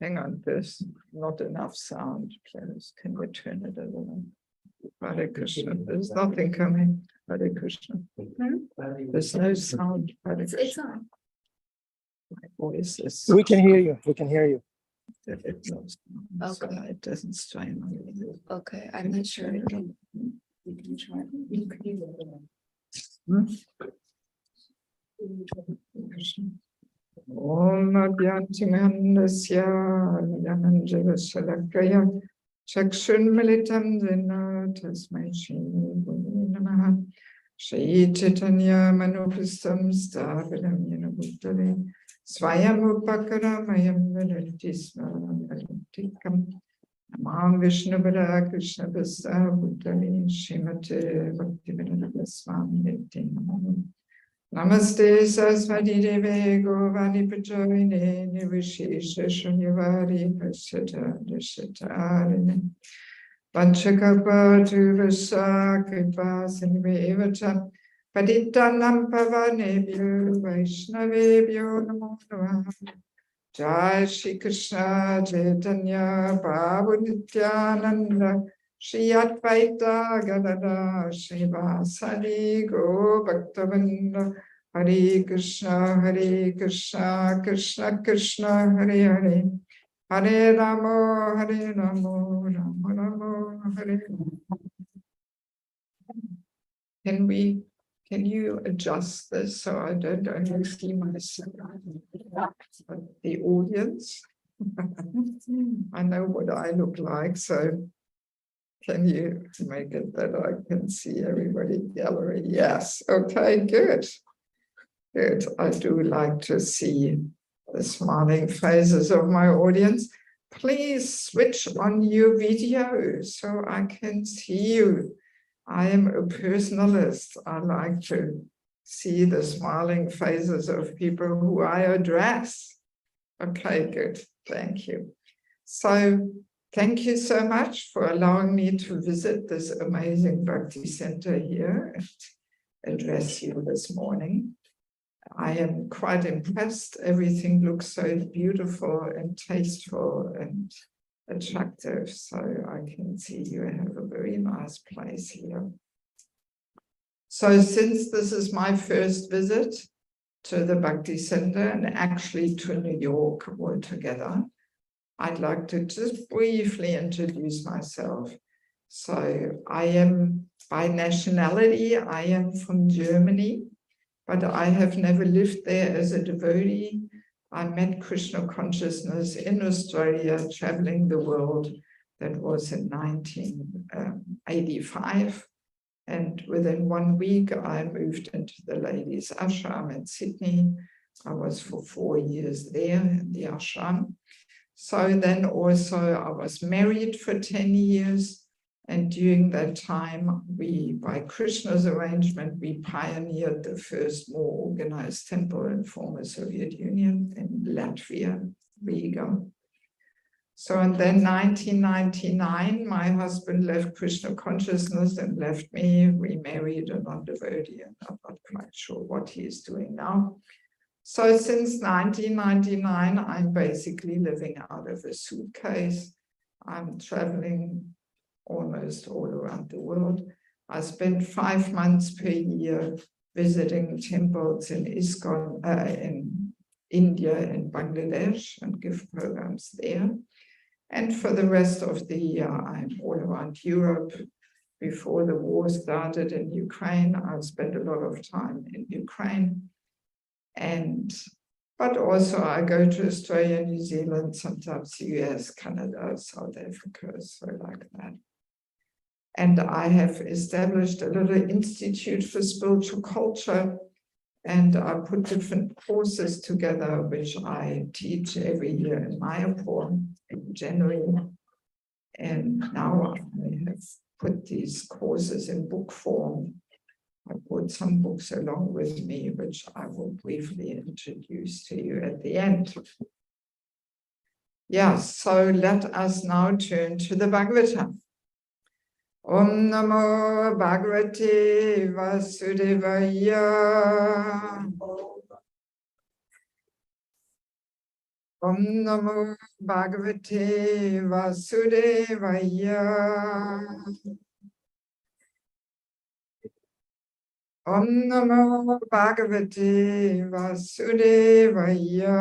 Hang on, there's not enough sound, please. Can we turn it a little? Hare Krishna. There's nothing coming. Hare Krishna. There's no sound. Hare Krishna. It's on. My voice is. We can hear you. We can hear you. So it doesn't strain on me. Okay, I'm not sure. You can try. Om Adyantimandasya Yananjavashalakaya Chakshun Militam Zena Tasmai Shri Namaha Shri Chaitanya Manopustam Stavaram Yanabhuttale Swayam Upakaramayam Vedantisma Namam Vishnupada Krishna Vasa Bhuttale Srimate Bhaktivedanta Swami Nityanam Namaste Saraswati Devi Govani Pajoyine Nivishesha Shunyavadi Pasata Dashatarine Panchakapatu Vasa Kripa Sinivevata Paditanam Pavanebhyo Vaishnavebhyo Namo Namaha Jai Shri Krishna Chaitanya Prabhu Nityananda Shri Advaita Gadada Srivasadi Go Bhaktavinda Hare Krishna Krishna Krishna Hare Hare Hare Ramo Ramo Ramo Hare Can you adjust this so I don't only see myself but the audience? I know what I look like, so can you make it that I can see everybody in the gallery? Yes. Okay, good. Good. I do like to see the smiling faces of my audience. Please switch on your video so I can see you. I am a personalist. I like to see the smiling faces of people who I address. Okay, good. Thank you. So, thank you so much for allowing me to visit this amazing Bhakti Center here and address you this morning. I am quite impressed. Everything looks so beautiful and tasteful and attractive. So I can see you have a very nice place here. So since this is my first visit to the Bhakti Center and actually to New York altogether, I'd like to just briefly introduce myself. So I am, by nationality, I am from Germany, but I have never lived there as a devotee. I met Krishna consciousness in Australia, traveling the world. That was in 1985. And within 1 week, I moved into the ladies' ashram in Sydney. I was for 4 years there in the ashram. So then also I was married for 10 years. And during that time, by Krishna's arrangement, we pioneered the first more organized temple in former Soviet Union in Latvia, Riga. So and then 1999, my husband left Krishna consciousness and left me, remarried a non-devotee, and I'm not quite sure what he is doing now. So since 1999, I'm basically living out of a suitcase. I'm traveling almost all around the world. I spend 5 months per year visiting temples in ISKCON, in India and Bangladesh, and give programs there. And for the rest of the year, I'm all around Europe. Before the war started in Ukraine, I spent a lot of time in Ukraine. But also I go to Australia, New Zealand, sometimes US, Canada, South Africa, so like that. And I have established a little institute for spiritual culture, and I put different courses together, which I teach every year in Mayapur in January. And now I have put these courses in book form. I brought some books along with me, which I will briefly introduce to you at the end. Yeah, so let us now turn to the Bhagavatam. Om Namo Bhagavate Vasudevaya. Om Namo Bhagavate Vasudevaya. Om Namo Bhagavate Vasudevaya.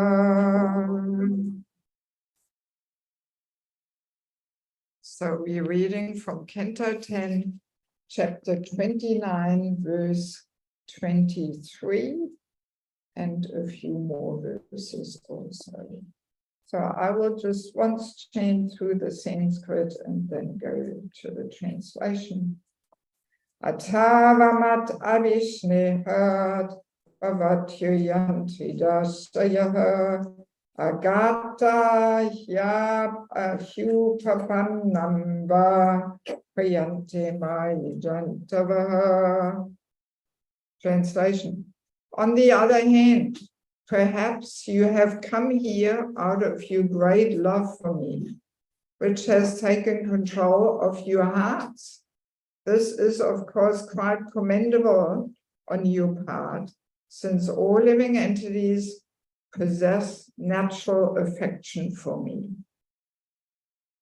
So we're reading from Canto 10, chapter 29, verse 23, and a few more verses also. So I will just once change through the Sanskrit and then go to the translation. Atavamat avishnehat avatyayanti dasayaha agata yab ahyupapannamba prayante mayajantavaha. Translation. On the other hand, perhaps you have come here out of your great love for me, which has taken control of your hearts. This is, of course, quite commendable on your part, since all living entities possess natural affection for me.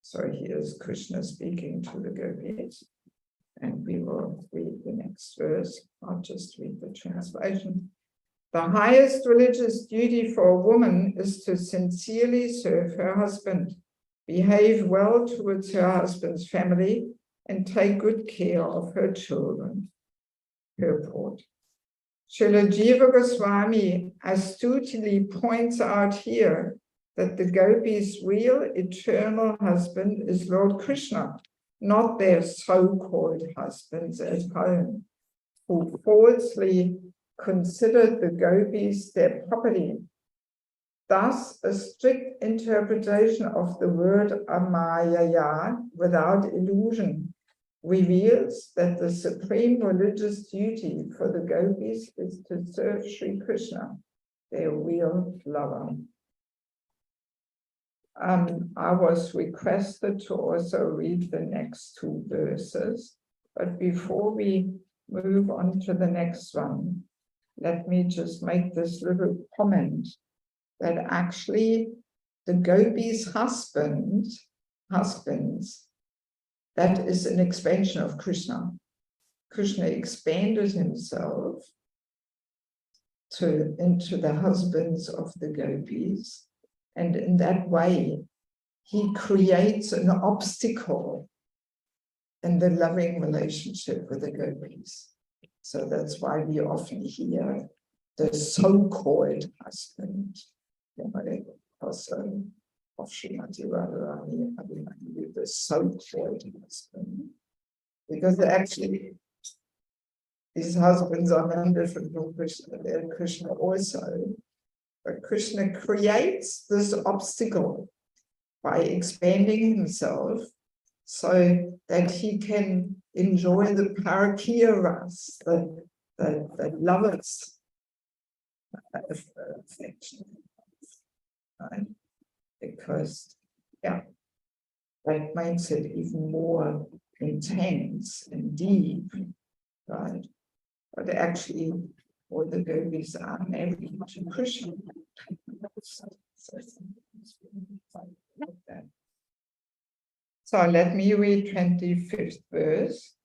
So here's Krishna speaking to the gopis, and we will read the next verse. I'll just read the translation. The highest religious duty for a woman is to sincerely serve her husband, behave well towards her husband's family, and take good care of her children. Purport. Srila Jiva Goswami astutely points out here that the gopis' real eternal husband is Lord Krishna, not their so-called husbands at home, who falsely considered the gopis their property. Thus, a strict interpretation of the word amayaya without illusion reveals that the supreme religious duty for the gopis is to serve Sri Krishna, their real lover. I was requested to also read the next two verses, but before we move on to the next one, let me just make this little comment that actually the gopis' husbands, that is an expansion of Krishna. Krishna expanded himself into the husbands of the gopis, and in that way he creates an obstacle in the loving relationship with the gopis. So that's why we often hear the so-called husband, also of Srimati Radharani, the so-called husband, because actually these husbands are no different from Krishna. They're Krishna also, but Krishna creates this obstacle by expanding himself so that he can enjoy the parakya ras, the lovers' affection, right? Because, yeah, that makes it even more intense and deep, right? But actually, all the gopis are married to Krishna. So let me read 25th verse.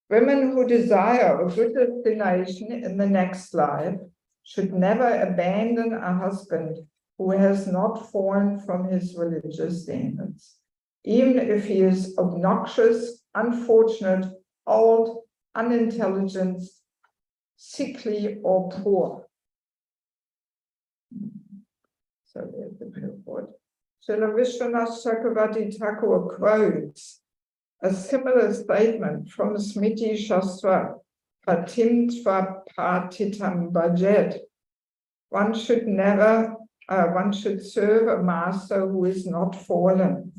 Women who desire a good destination in the next life should never abandon a husband who has not fallen from his religious standards, even if he is obnoxious, unfortunate, old, unintelligent, sickly, or poor. So there's the purport. Srila Vishwanath Chakravarti Thakur quotes a similar statement from Smriti Shastra, Patim Tva Patitam Bhajet. One should serve a master who is not fallen.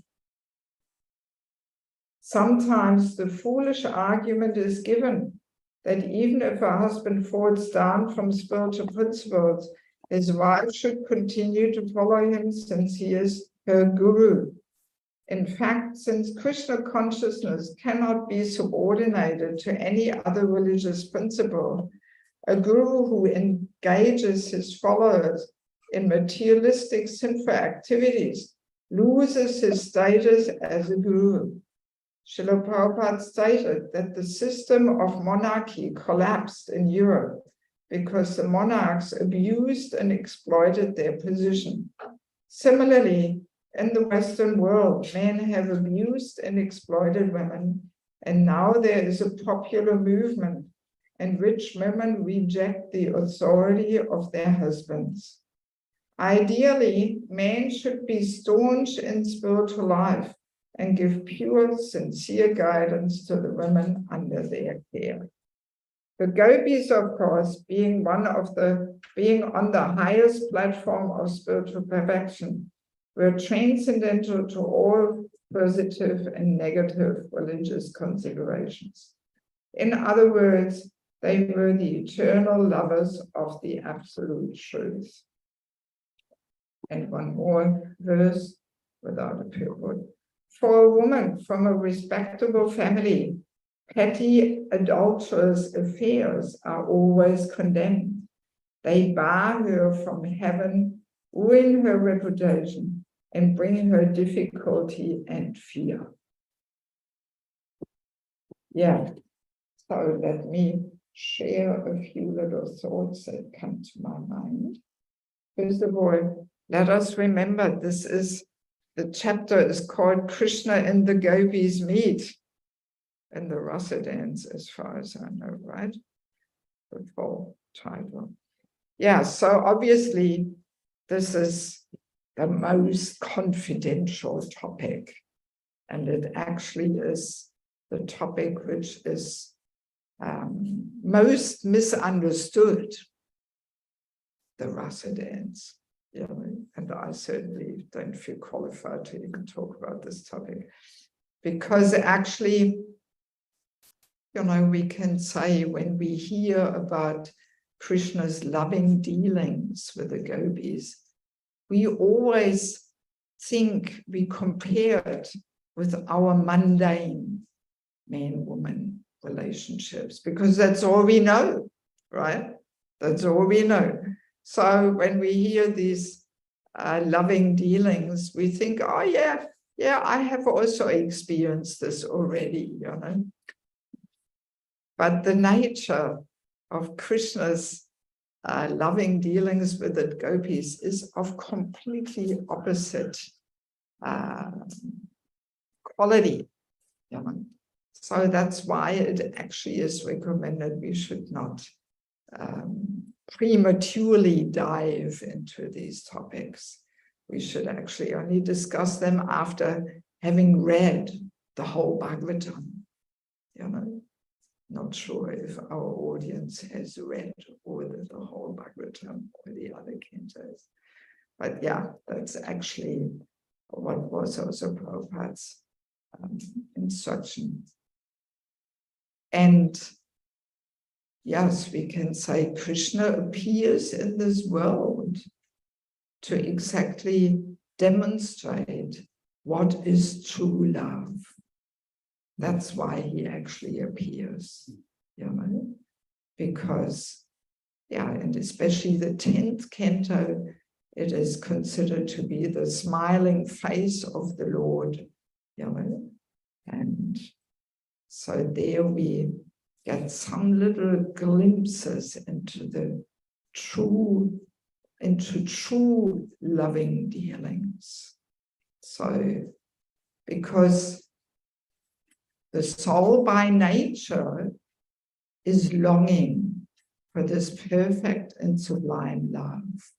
Sometimes the foolish argument is given that even if a husband falls down from spiritual principles, his wife should continue to follow him since he is her guru. In fact, since Krishna consciousness cannot be subordinated to any other religious principle, a guru who engages his followers in materialistic sinful activities loses his status as a guru. Srila Prabhupada stated that the system of monarchy collapsed in Europe because the monarchs abused and exploited their position. Similarly, in the Western world, men have abused and exploited women, and now there is a popular movement in which women reject the authority of their husbands. Ideally, men should be staunch in spiritual life and give pure, sincere guidance to the women under their care. The gopis, of course, being on the highest platform of spiritual perfection, were transcendental to all positive and negative religious considerations. In other words, they were the eternal lovers of the absolute truth. And one more verse without a purport. For a woman from a respectable family, petty adulterous affairs are always condemned. They bar her from heaven, ruin her reputation, and bring her difficulty and fear. Yeah, so let me share a few little thoughts that come to my mind. First of all, let us remember the chapter is called Krishna and the Gopis Meet in the Rasa dance, as far as I know, right? The full title. Yeah, so obviously this is the most confidential topic, and it actually is the topic which is most misunderstood, the Rasa dance. Yeah, and I certainly don't feel qualified to even talk about this topic, because actually, you know, we can say when we hear about Krishna's loving dealings with the gopis, we always think we compare it with our mundane man-woman relationships, because that's all we know, right? That's all we know. So when we hear these loving dealings, we think, oh yeah, I have also experienced this already, you know. But the nature of Krishna's loving dealings with the gopis is of completely opposite quality, you know. So that's why it actually is recommended we should not prematurely dive into these topics. We should actually only discuss them after having read the whole Bhagavatam, you know. Not sure if our audience has read the whole Bhagavatam or the other cantos. But yeah, that's actually what was also Prabhupada's instruction. And yes, we can say Krishna appears in this world to exactly demonstrate what is true love. That's why he actually appears, you know, because, yeah, and especially the 10th canto, it is considered to be the smiling face of the Lord, you know, and so there we get some little glimpses into true loving dealings. So, because the soul by nature is longing for this perfect and sublime love,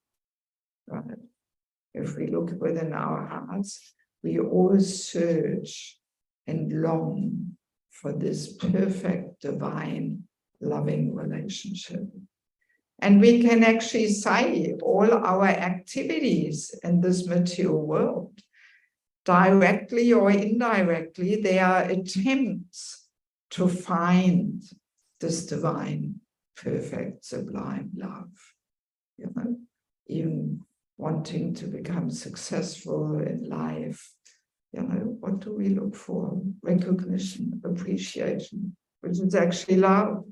right? If we look within our hearts, we all search and long for this perfect, divine, loving relationship. And we can actually say all our activities in this material world, directly or indirectly, they are attempts to find this divine, perfect, sublime love. You know, even wanting to become successful in life, you know, what do we look for? Recognition, appreciation, which is actually love.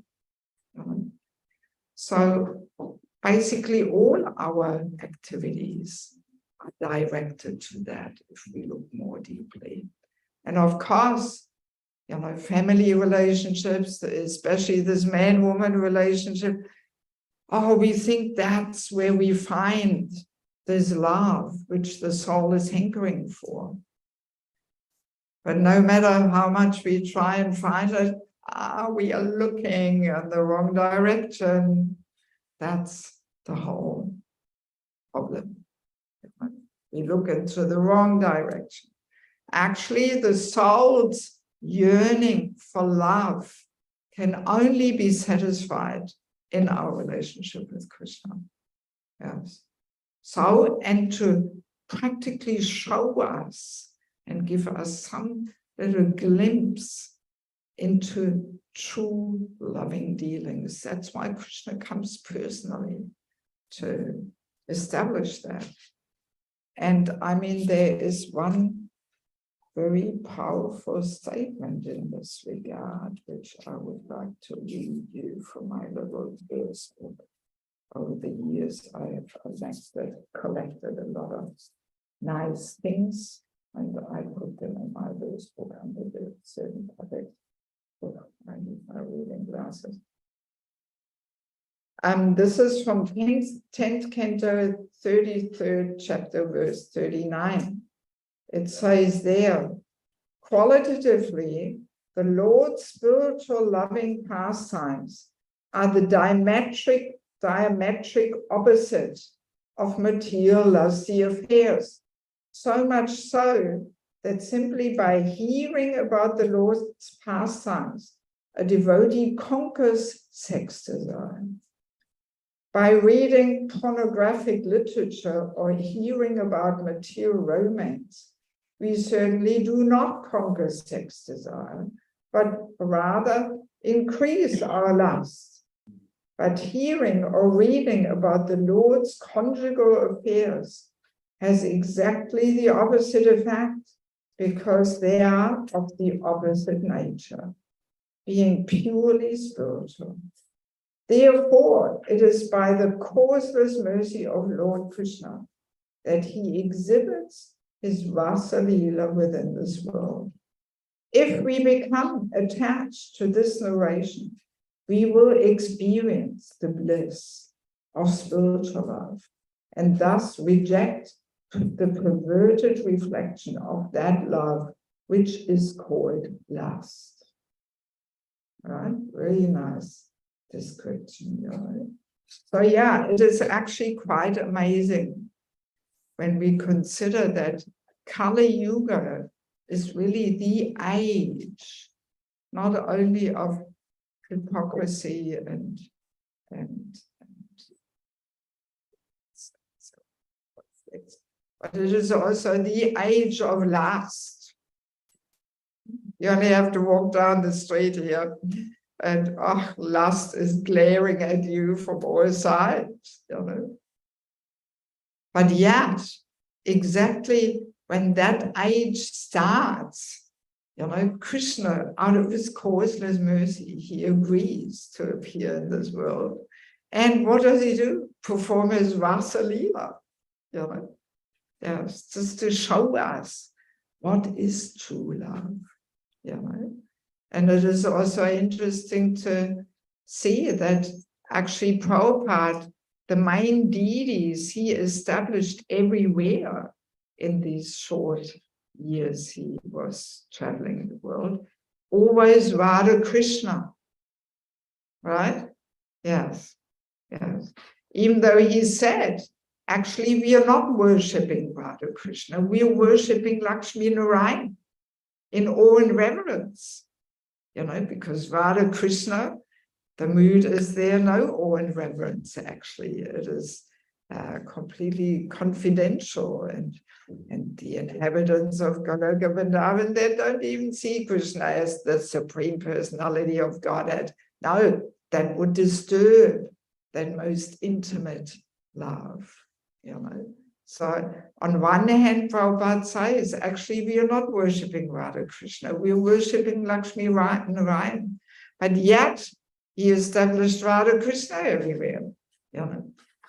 So basically all our activities are directed to that if we look more deeply. And of course, family relationships, especially this man-woman relationship, we think that's where we find this love which the soul is hankering for. But no matter how much we try and find it, we are looking in the wrong direction. That's the whole problem. We look into the wrong direction. Actually, the soul's yearning for love can only be satisfied in our relationship with Krishna. Yes. So, and to practically show us and give us some little glimpse into true loving dealings. That's why Krishna comes personally to establish that. And I mean, there is one very powerful statement in this regard, which I would like to read you from my little verse book. Over the years, I have collected a lot of nice things, and I put them in my verse book under the certain topic. I need my reading glasses. This is from 10th Canto, 33rd chapter, verse 39. It says there, qualitatively, the Lord's spiritual loving pastimes are the diametric opposite of material lusty affairs. So much so that simply by hearing about the Lord's pastimes, a devotee conquers sex desire. By reading pornographic literature or hearing about material romance, we certainly do not conquer sex desire, but rather increase our lust. But hearing or reading about the Lord's conjugal affairs has exactly the opposite effect, because they are of the opposite nature, being purely spiritual. Therefore, it is by the causeless mercy of Lord Krishna that he exhibits his Rasa Leela within this world. If we become attached to this narration, we will experience the bliss of spiritual love and thus reject the perverted reflection of that love, which is called lust. Right? Really nice description. Right? So yeah, it is actually quite amazing when we consider that Kali Yuga is really the age, not only of hypocrisy and but it is also the age of lust. You only have to walk down the street here and lust is glaring at you from all sides, But yet, exactly when that age starts, Krishna, out of his causeless mercy, he agrees to appear in this world. And what does he do? Perform his Rasa Leela, Yes, just to show us what is true love. And it is also interesting to see that actually Prabhupada, the main deities he established everywhere in these short years he was traveling the world, always Radha Krishna, right? Yes. Even though he said, actually, we are not worshipping Radha Krishna, we are worshipping Lakshmi Narayan in awe and reverence, because Radha Krishna, the mood is there, no awe and reverence, actually. It is completely confidential, and the inhabitants of Goloka Vrindavan, they don't even see Krishna as the supreme personality of Godhead. No, that would disturb that most intimate love, So on one hand, Prabhupada says, actually, we are not worshipping Radha Krishna, we are worshipping Lakshmi Narayan. But yet, he established Radha Krishna everywhere.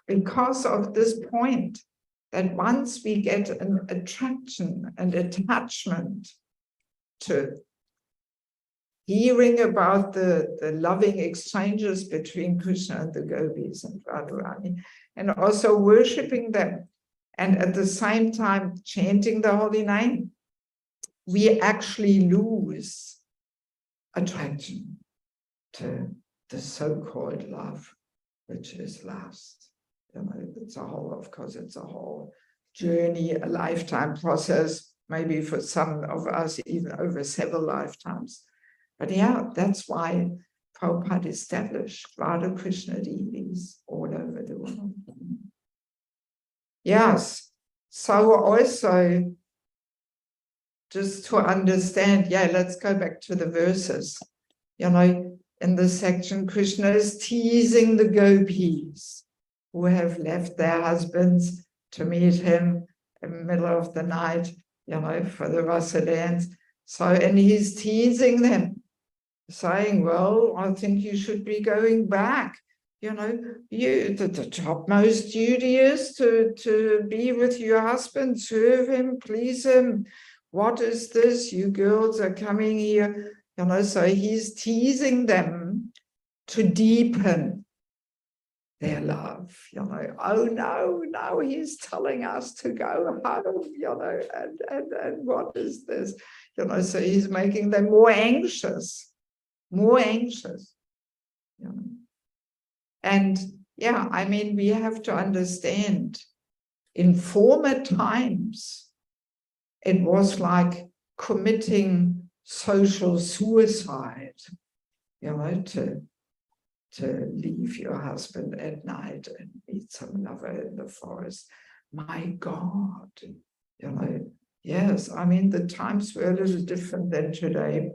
because of this point that once we get an attraction and attachment to hearing about the loving exchanges between Krishna and the gopis and Radharani, and also worshipping them, and at the same time chanting the holy name, we actually lose attraction to the so-called love, which is lust. You know, it's a whole, of course, it's a whole journey, a lifetime process, maybe for some of us even over several lifetimes. But yeah, that's why Prabhupada established Radha Krishna deities all over the world. Yes, so also just to understand, yeah, let's go back to the verses. You know, in this section, Krishna is teasing the gopis who have left their husbands to meet him in the middle of the night, you know, for the rasa dance. So, and he's teasing them, saying, well, I think you should be going back. You know, the topmost duty is to be with your husband, serve him, please him. What is this? You girls are coming here. You know, so he's teasing them to deepen their love. You know, oh no, now he's telling us to go home, you know, and what is this? You know, so he's making them more anxious, you know. And yeah, I mean, we have to understand in former times, it was like committing social suicide, you know, to leave your husband at night and meet some lover in the forest. My God, you know, yes, I mean, the times were a little different than today.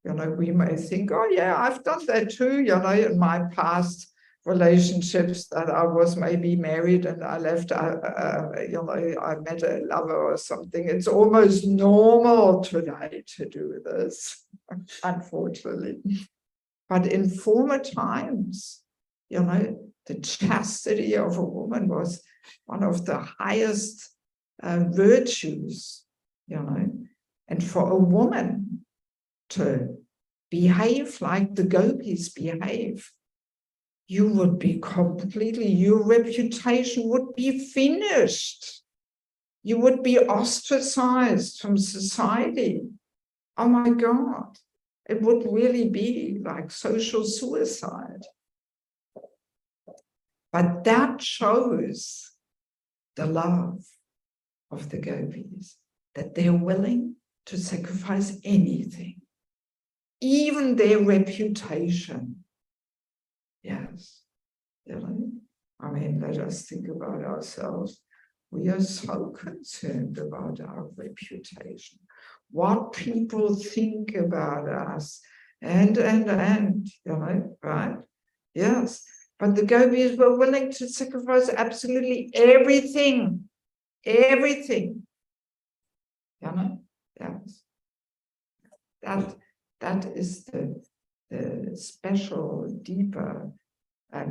You know, we may think, oh yeah, I've done that too, you know, in my past relationships, that I was maybe married and I left, you know, I met a lover or something. It's almost normal today to do this, unfortunately. But in former times, you know, the chastity of a woman was one of the highest virtues, you know, and for a woman to behave like the gopis behave, you would be completely, your reputation would be finished. You would be ostracized from society. Oh my God, it would really be like social suicide. But that shows the love of the gopis, that they're willing to sacrifice anything, even their reputation. Yes, you know, I mean, let us think about ourselves. We are so concerned about our reputation, what people think about us, and, you know, right? Yes, but the gopis were willing to sacrifice absolutely everything, you know, yes. That is the special, deeper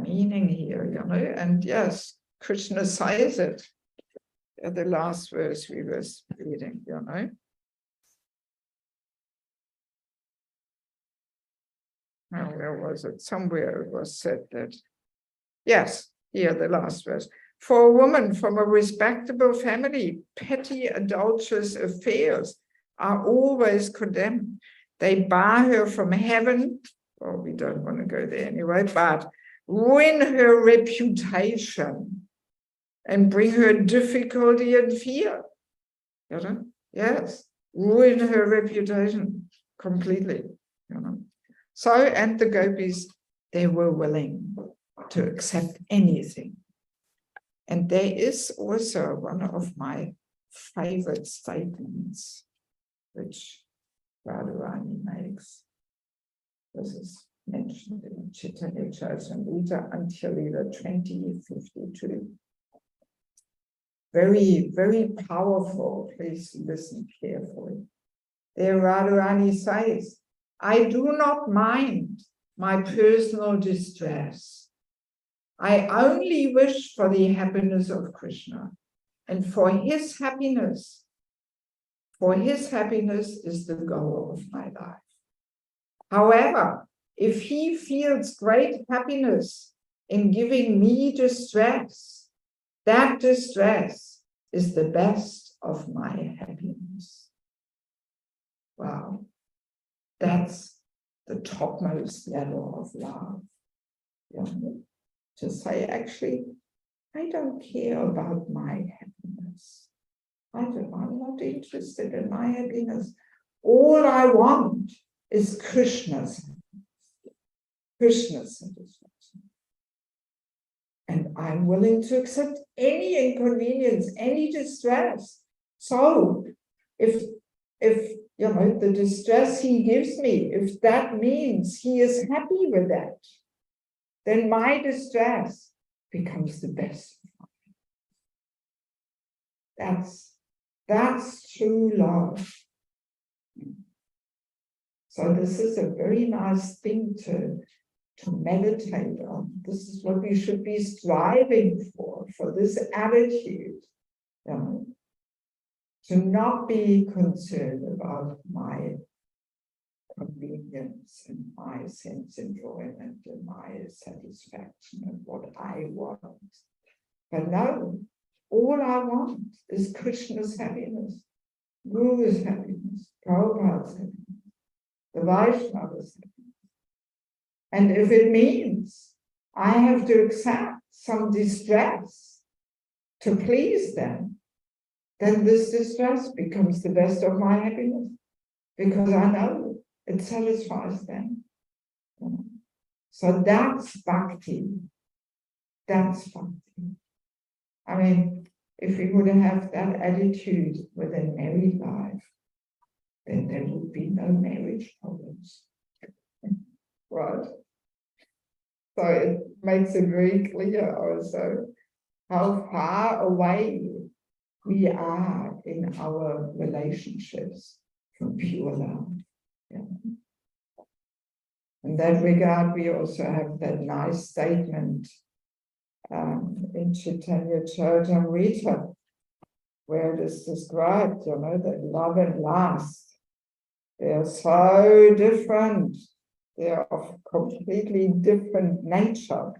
meaning here, you know, and yes, Krishna says it at the last verse we were reading, you know. Now, where was it? Somewhere it was said that, yes, here the last verse. For a woman from a respectable family, petty adulterous affairs are always condemned. They bar her from heaven. Well, we don't want to go there anyway, but ruin her reputation and bring her difficulty and fear. You know? Yes, ruin her reputation completely. You know? So, and the gopis, they were willing to accept anything. And there is also one of my favorite statements, which Radharani makes. This is mentioned in Chaitanya Charitamrita until Lila 2052. Very, very powerful. Please listen carefully. There Radharani says, I do not mind my personal distress. I only wish for the happiness of Krishna, and for his happiness is the goal of my life. However, if he feels great happiness in giving me distress, that distress is the best of my happiness. Wow, that's the topmost level of love. To say, actually, I don't care about my happiness. I'm not interested in my happiness. All I want is Krishna's satisfaction. And I'm willing to accept any inconvenience, any distress. So if the distress he gives me, if that means he is happy with that, then my distress becomes the best. That's true love. So this is a very nice thing to meditate on. This is what we should be striving for this attitude. To not be concerned about my convenience and my sense enjoyment and my satisfaction and what I want. But no, all I want is Krishna's happiness, Guru's happiness, Prabhupada's happiness, the Vaishnava's happiness. And if it means I have to accept some distress to please them, then this distress becomes the best of my happiness, because I know it satisfies them. So that's bhakti. That's bhakti. I mean, if we would have that attitude with a married life, then there would be no marriage problems. Right? So it makes it very clear also how far away we are in our relationships from pure love. In that regard, we also have that nice statement in Chaitanya Charitamrita, where it is described, that love and lust, they are so different. They are of completely different nature.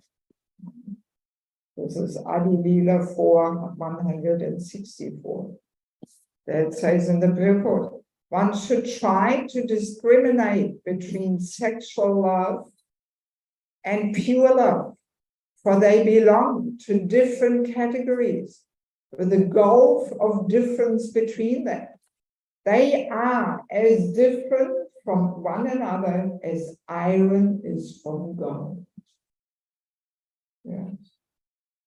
This is Adi Lila 4:164. That says in the purport, one should try to discriminate between sexual love and pure love, for they belong to different categories with a gulf of difference between them. They are as different from one another as iron is from gold. Yes.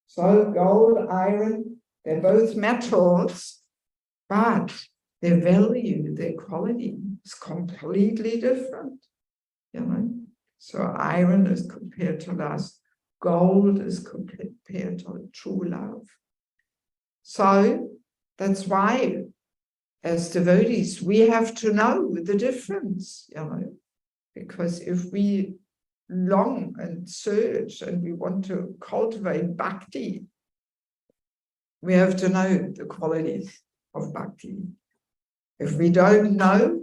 So gold, iron, they're both metals, but their value, their quality is completely different. So iron is compared to lust, gold is compared to true love. So that's why, as devotees, we have to know the difference, because if we long and search and we want to cultivate bhakti, we have to know the qualities of bhakti. If we don't know,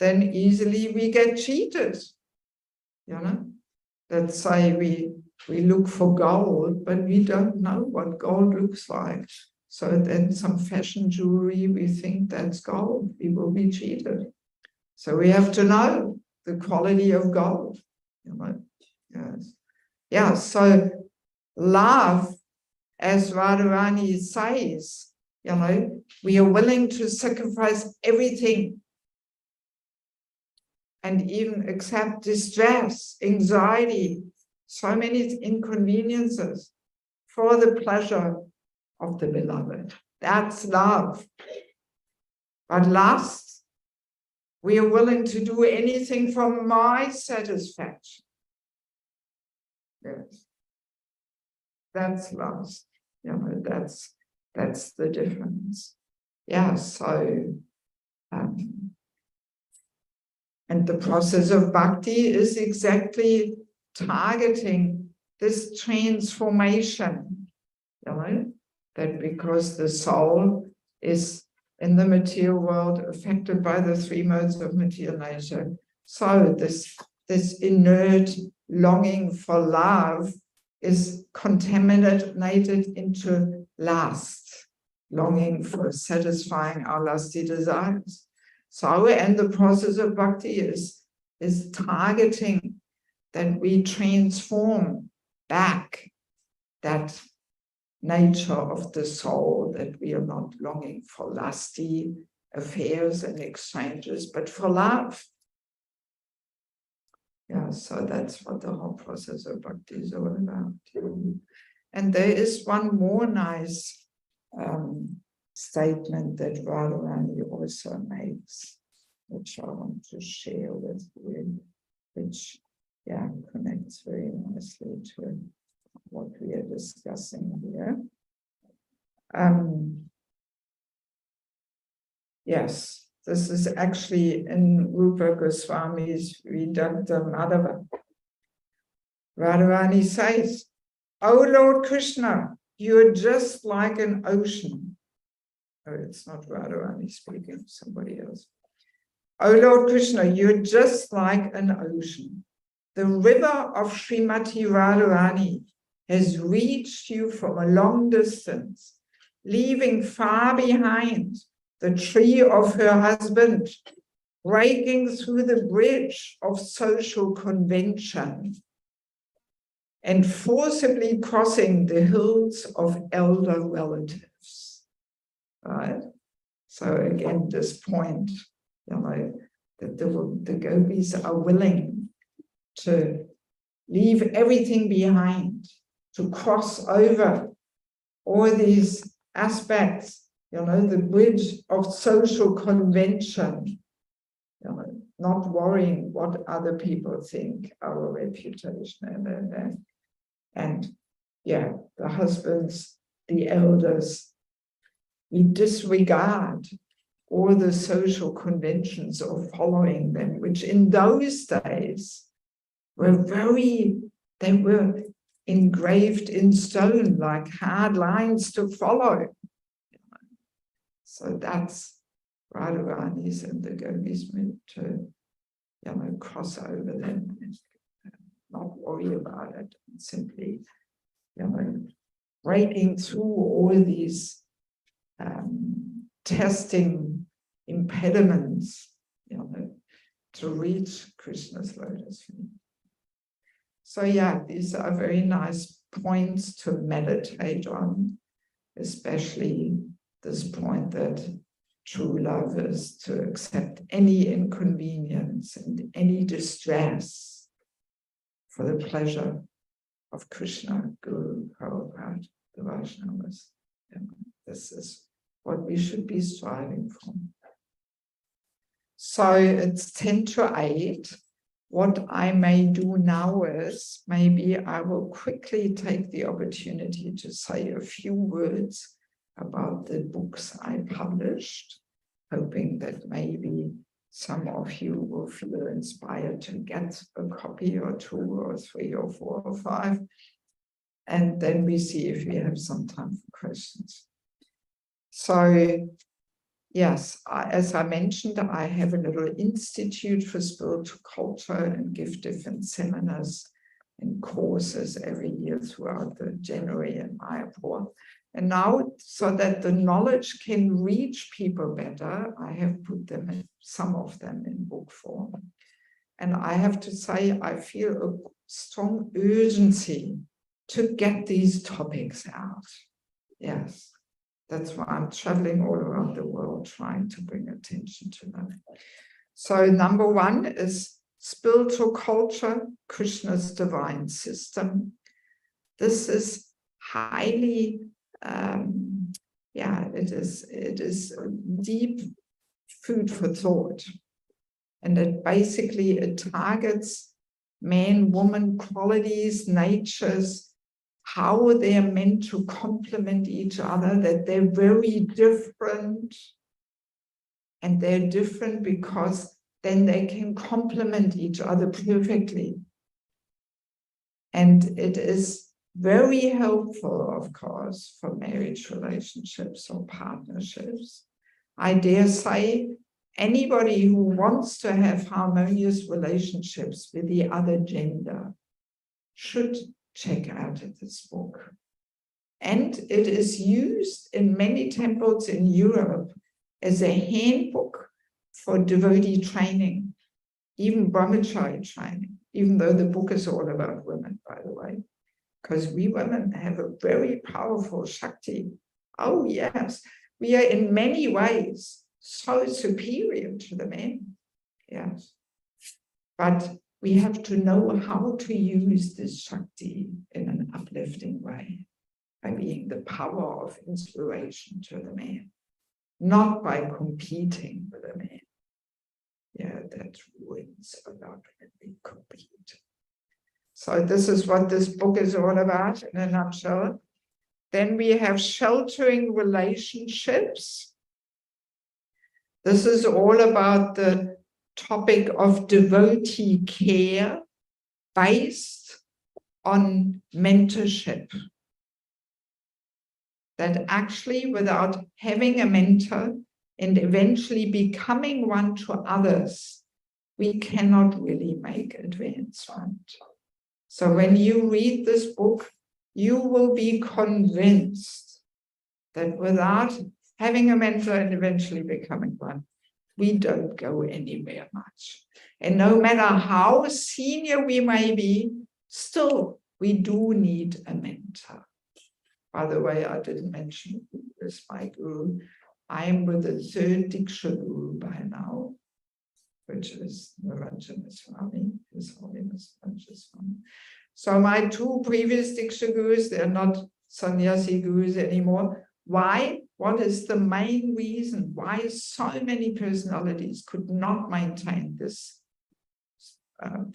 then easily we get cheated. Let's say we look for gold, but we don't know what gold looks like. So then some fashion jewelry, we think that's gold. We will be cheated. So we have to know the quality of gold. Yes. Yeah, so love, as Radharani says, we are willing to sacrifice everything and even accept distress, anxiety, so many inconveniences for the pleasure of the beloved. That's love. But lust, we are willing to do anything for my satisfaction. Yes. That's lust. That's the difference. Yeah, so and the process of bhakti is exactly targeting this transformation, you know, that because the soul is in the material world affected by the three modes of material nature. So this inert longing for love is contaminated into lust, longing for satisfying our lusty desires. So, and the process of bhakti is targeting that we transform back that nature of the soul, that we are not longing for lusty affairs and exchanges, but for love. Yeah, so that's what the whole process of bhakti is all about. And there is one more nice statement that Radharani also makes, which I want to share with you, which connects very nicely to what we are discussing here. Yes, this is actually in Rupa Goswami's Vedanta Madhava. Radharani says, "O Lord Krishna, you're just like an ocean." Oh, it's not Radharani speaking, somebody else. "O Lord Krishna, you're just like an ocean. The river of Srimati Radharani has reached you from a long distance, leaving far behind the tree of her husband, breaking through the bridge of social convention, and forcibly crossing the hills of elder relatives." Right? So again, this point, you know, that the gopis are willing to leave everything behind, to cross over all these aspects, you know, the bridge of social convention, you know, not worrying what other people think, our reputation, and the husbands, the elders, we disregard all the social conventions of following them, which in those days they were engraved in stone, like hard lines to follow. So that's Radharani's and the gopis meant to, you know, cross over them and not worry about it, and simply, you know, breaking through all these testing impediments, you know, to reach Krishna's lotus feet. So these are very nice points to meditate on, especially this point that true love is to accept any inconvenience and any distress for the pleasure of Krishna, Guru, Prabhupada, the Vaishnavas. And this is what we should be striving for. So it's 10 to 8. What I may do now is maybe I will quickly take the opportunity to say a few words about the books I published, hoping that maybe some of you will feel inspired to get a copy or 2 or 3 or 4 or 5. And then we see if we have some time for questions. So, yes, as I mentioned, I have a little institute for spiritual culture and give different seminars and courses every year throughout the January in Mayapur. And now, so that the knowledge can reach people better, I have put them in, some of them in book form. And I have to say, I feel a strong urgency to get these topics out. Yes. That's why I'm traveling all around the world trying to bring attention to them. So number 1 is spiritual culture, Krishna's divine system. This is highly, it is deep food for thought. And it targets man, woman qualities, natures, how they are meant to complement each other, that they're very different. And they're different because then they can complement each other perfectly. And it is very helpful, of course, for marriage relationships or partnerships. I dare say anybody who wants to have harmonious relationships with the other gender should check out this book. And it is used in many temples in Europe as a handbook for devotee training, even brahmachari training, even though the book is all about women, by the way, because we women have a very powerful Shakti. Oh, yes, we are in many ways so superior to the men. Yes. But we have to know how to use this Shakti in an uplifting way, by being the power of inspiration to the man, not by competing with the man. Yeah, that ruins a lot when we compete. So this is what this book is all about in a nutshell. Then we have sheltering relationships. This is all about the topic of devotee care based on mentorship. That actually, without having a mentor and eventually becoming one to others, we cannot really make advancement. So when you read this book, you will be convinced that without having a mentor and eventually becoming one, we don't go anywhere much. And no matter how senior we may be, still we do need a mentor. By the way, I didn't mention who is my guru. I'm with the third Diksha Guru by now, which is Niranjana Swami, His Holiness Niranjana Swami. So my two previous Diksha Gurus, they're not sannyasi gurus anymore. Why? What is the main reason why so many personalities could not maintain this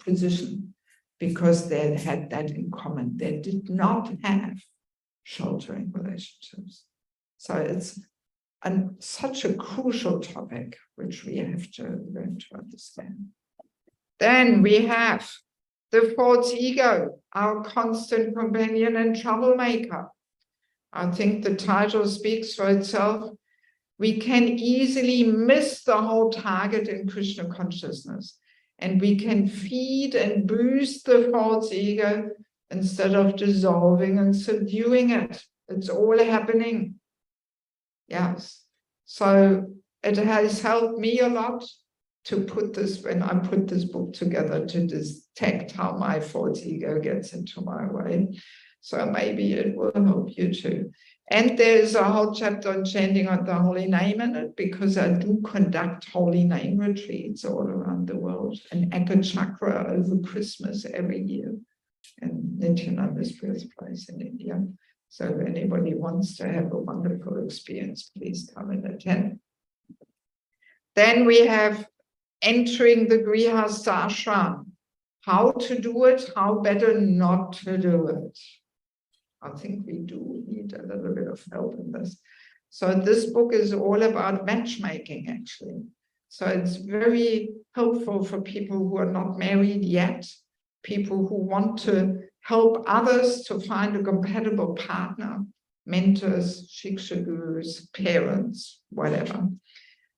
position? Because they had that in common. They did not have sheltering relationships. So it's such a crucial topic, which we have to learn to understand. Then we have the false ego, our constant companion and troublemaker. I think the title speaks for itself. We can easily miss the whole target in Krishna consciousness, and we can feed and boost the false ego instead of dissolving and subduing it. It's all happening. Yes. So it has helped me a lot to put this, when I put this book together, to detect how my false ego gets into my way. So maybe it will help you too. And there's a whole chapter on chanting on the holy name in it, because I do conduct holy name retreats all around the world, and Eka Chakra over Christmas every year. And Nityananda's birthplace in India. So if anybody wants to have a wonderful experience, please come and attend. Then we have entering the Grihastha ashram. How to do it, how better not to do it. I think we do need a little bit of help in this. So this book is all about matchmaking, actually. So it's very helpful for people who are not married yet, people who want to help others to find a compatible partner, mentors, shiksha gurus, parents, whatever.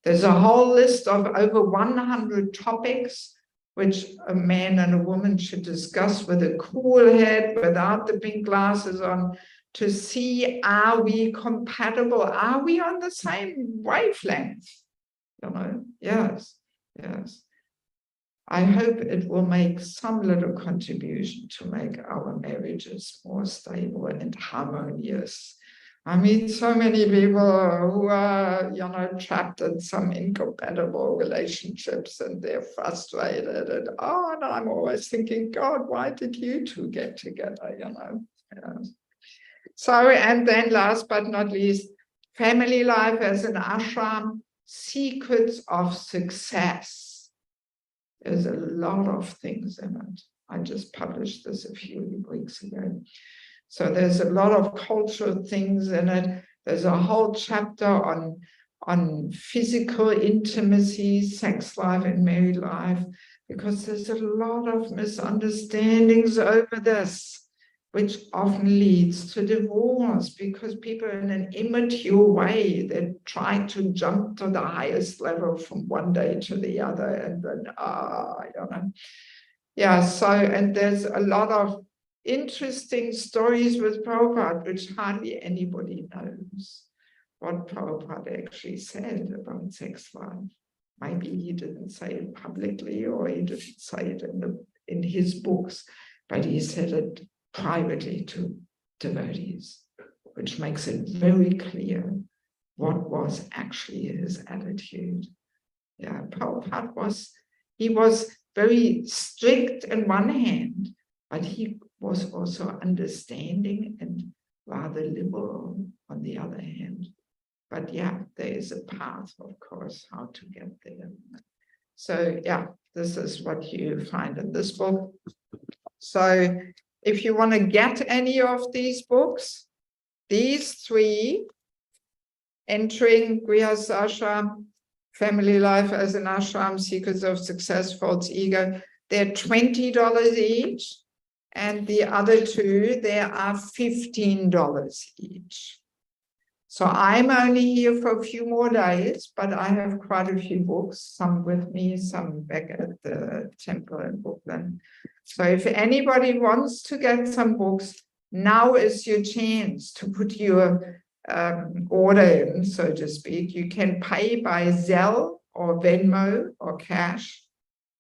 There's a whole list of over 100 topics which a man and a woman should discuss with a cool head, without the pink glasses on, to see, are we compatible? Are we on the same wavelength? You know, yes, yes. I hope it will make some little contribution to make our marriages more stable and harmonious. I meet so many people who are, you know, trapped in some incompatible relationships, and they're frustrated. And I'm always thinking, God, why did you two get together, you know? Yes. So, and then last but not least, family life as an ashram, secrets of success. There's a lot of things in it. I just published this a few weeks ago. So there's a lot of cultural things in it. There's a whole chapter on physical intimacy, sex life and married life, because there's a lot of misunderstandings over this, which often leads to divorce, because people in an immature way, they try to jump to the highest level from one day to the other, and then, I don't know. Yeah, so, and there's a lot of interesting stories with Prabhupada, which hardly anybody knows what Prabhupada actually said about sex life. Maybe he didn't say it publicly, or he didn't say it in his books, but he said it privately to devotees, which makes it very clear what was actually his attitude. Yeah, Prabhupada was very strict on one hand, but he was also understanding and rather liberal on the other hand. But yeah, there is a path, of course, how to get there. So yeah, this is what you find in this book. So if you want to get any of these books, these three, Entering Grihastha, Family Life as an Ashram, Secrets of Success, False Ego, they're $20 each. And the other two, they are $15 each. So I'm only here for a few more days, but I have quite a few books, some with me, some back at the temple in Brooklyn. So if anybody wants to get some books, now is your chance to put your order in, so to speak. You can pay by Zelle or Venmo or cash.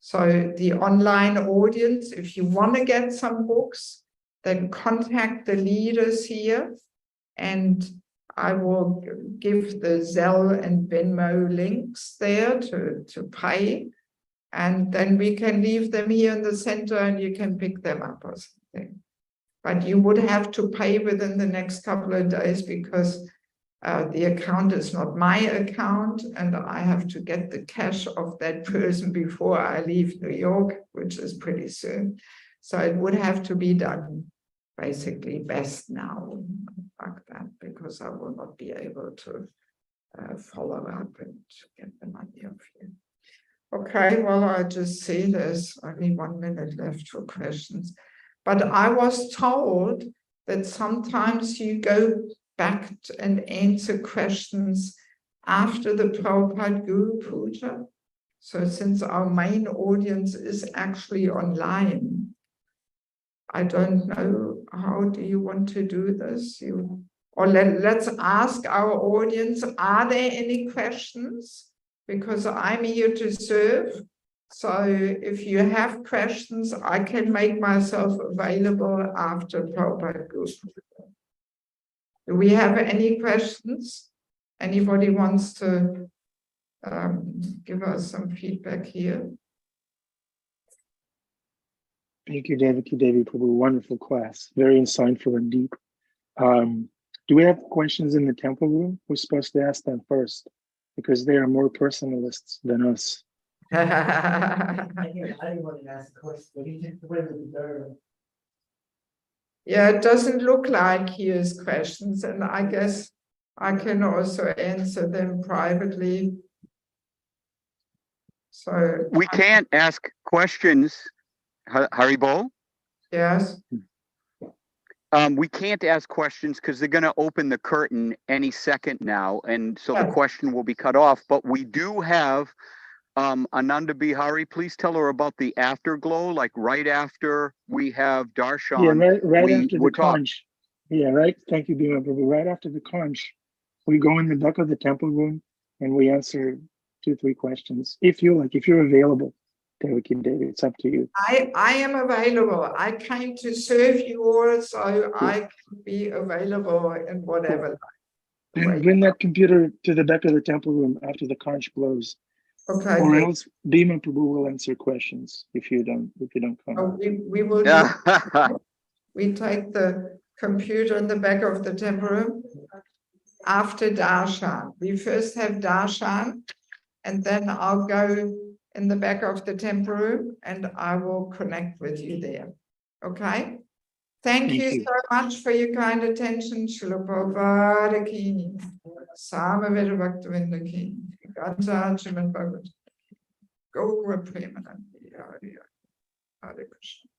So the online audience, if you want to get some books, then contact the leaders here, and I will give the Zelle and Venmo links there to pay, and then we can leave them here in the center and you can pick them up or something. But you would have to pay within the next couple of days, because the account is not my account, and I have to get the cash of that person before I leave New York, which is pretty soon. So it would have to be done basically best now, like that, because I will not be able to follow up and to get the money off you. Okay, well, I just see there's only 1 minute left for questions. But I was told that sometimes you go back and answer questions after the Prabhupada Guru Puja. So since our main audience is actually online, I don't know, how do you want to do this? Let's ask our audience, are there any questions? Because I'm here to serve. So if you have questions, I can make myself available after Prabhupada Guru Puja. Do we have any questions? Anybody wants to give us some feedback here? Thank you, Devaki, Devi, for a wonderful class. Very insightful and deep. Do we have questions in the temple room? We're supposed to ask them first, because they are more personalists than us. I didn't want to ask a question, but you just went with the Yeah, it doesn't look like here's questions, and I guess I can also answer them privately. So we can't ask questions, Haribol. Yes. We can't ask questions because they're going to open the curtain any second now, and so the question will be cut off. But we do have Ananda Bihari. Please tell her about the afterglow, like right after we have Darshan. Yeah, right after the conch. Yeah, right. Thank you, Bhima Prabhu. Right after the conch, we go in the back of the temple room and we answer 2-3 questions. If you're available, Devaki and Devi, it's up to you. I am available. I came to serve you all, so I can be available in whatever. Then bring that computer to the back of the temple room after the conch blows. Okay. Or else Bhima Prabhu will answer questions if you don't come. Oh, we will we take the computer in the back of the temple room after Darshan. We first have Darshan, and then I'll go in the back of the temple room and I will connect with you there. Okay? Thank Thank you you. so much for your kind attention. Srila Prabhupada ki. Samaveda Bhaktivinoda ki. Gata Srimad Bhagavatam. Gaura Premanandi. Hare Krishna.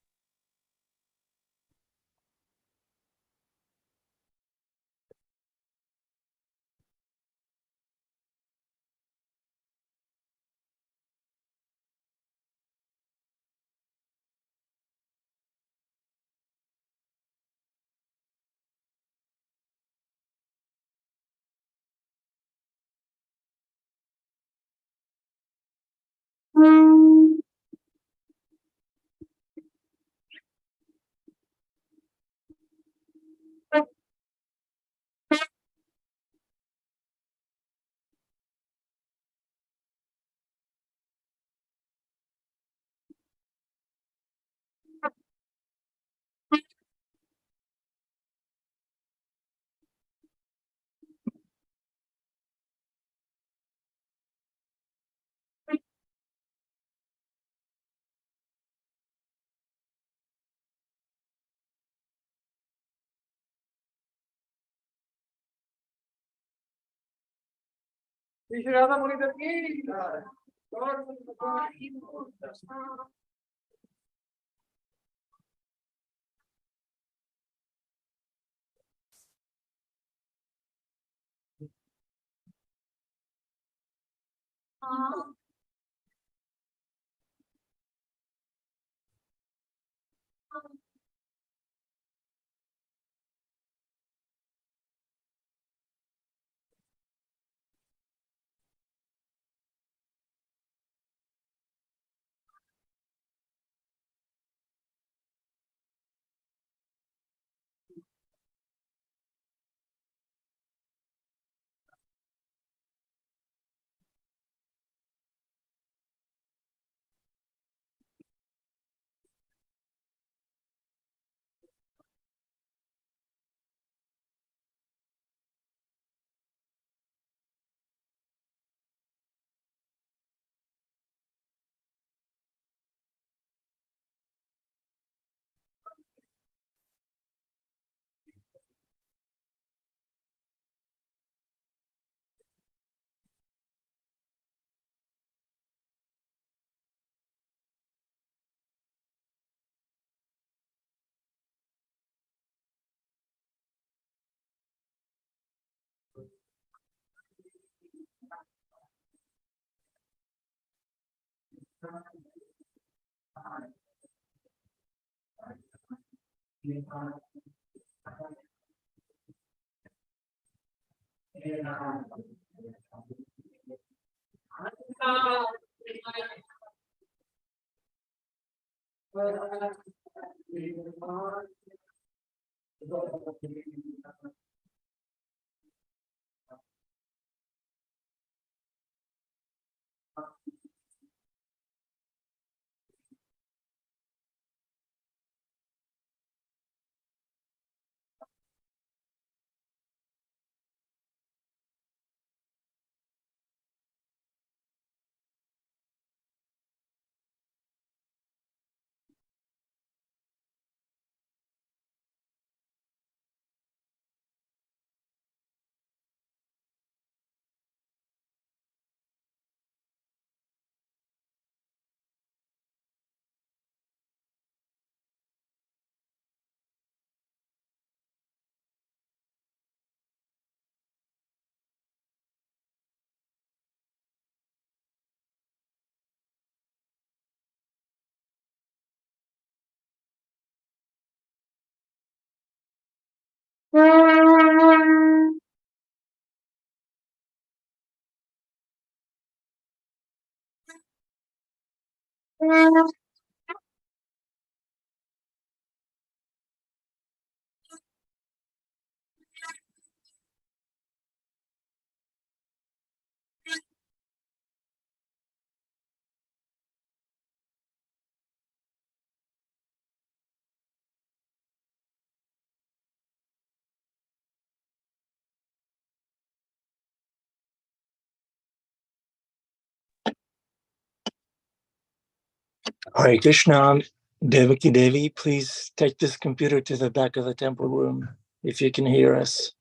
Hare Krishna. Devaki, Devi, please take this computer to the back of the temple room if you can hear us.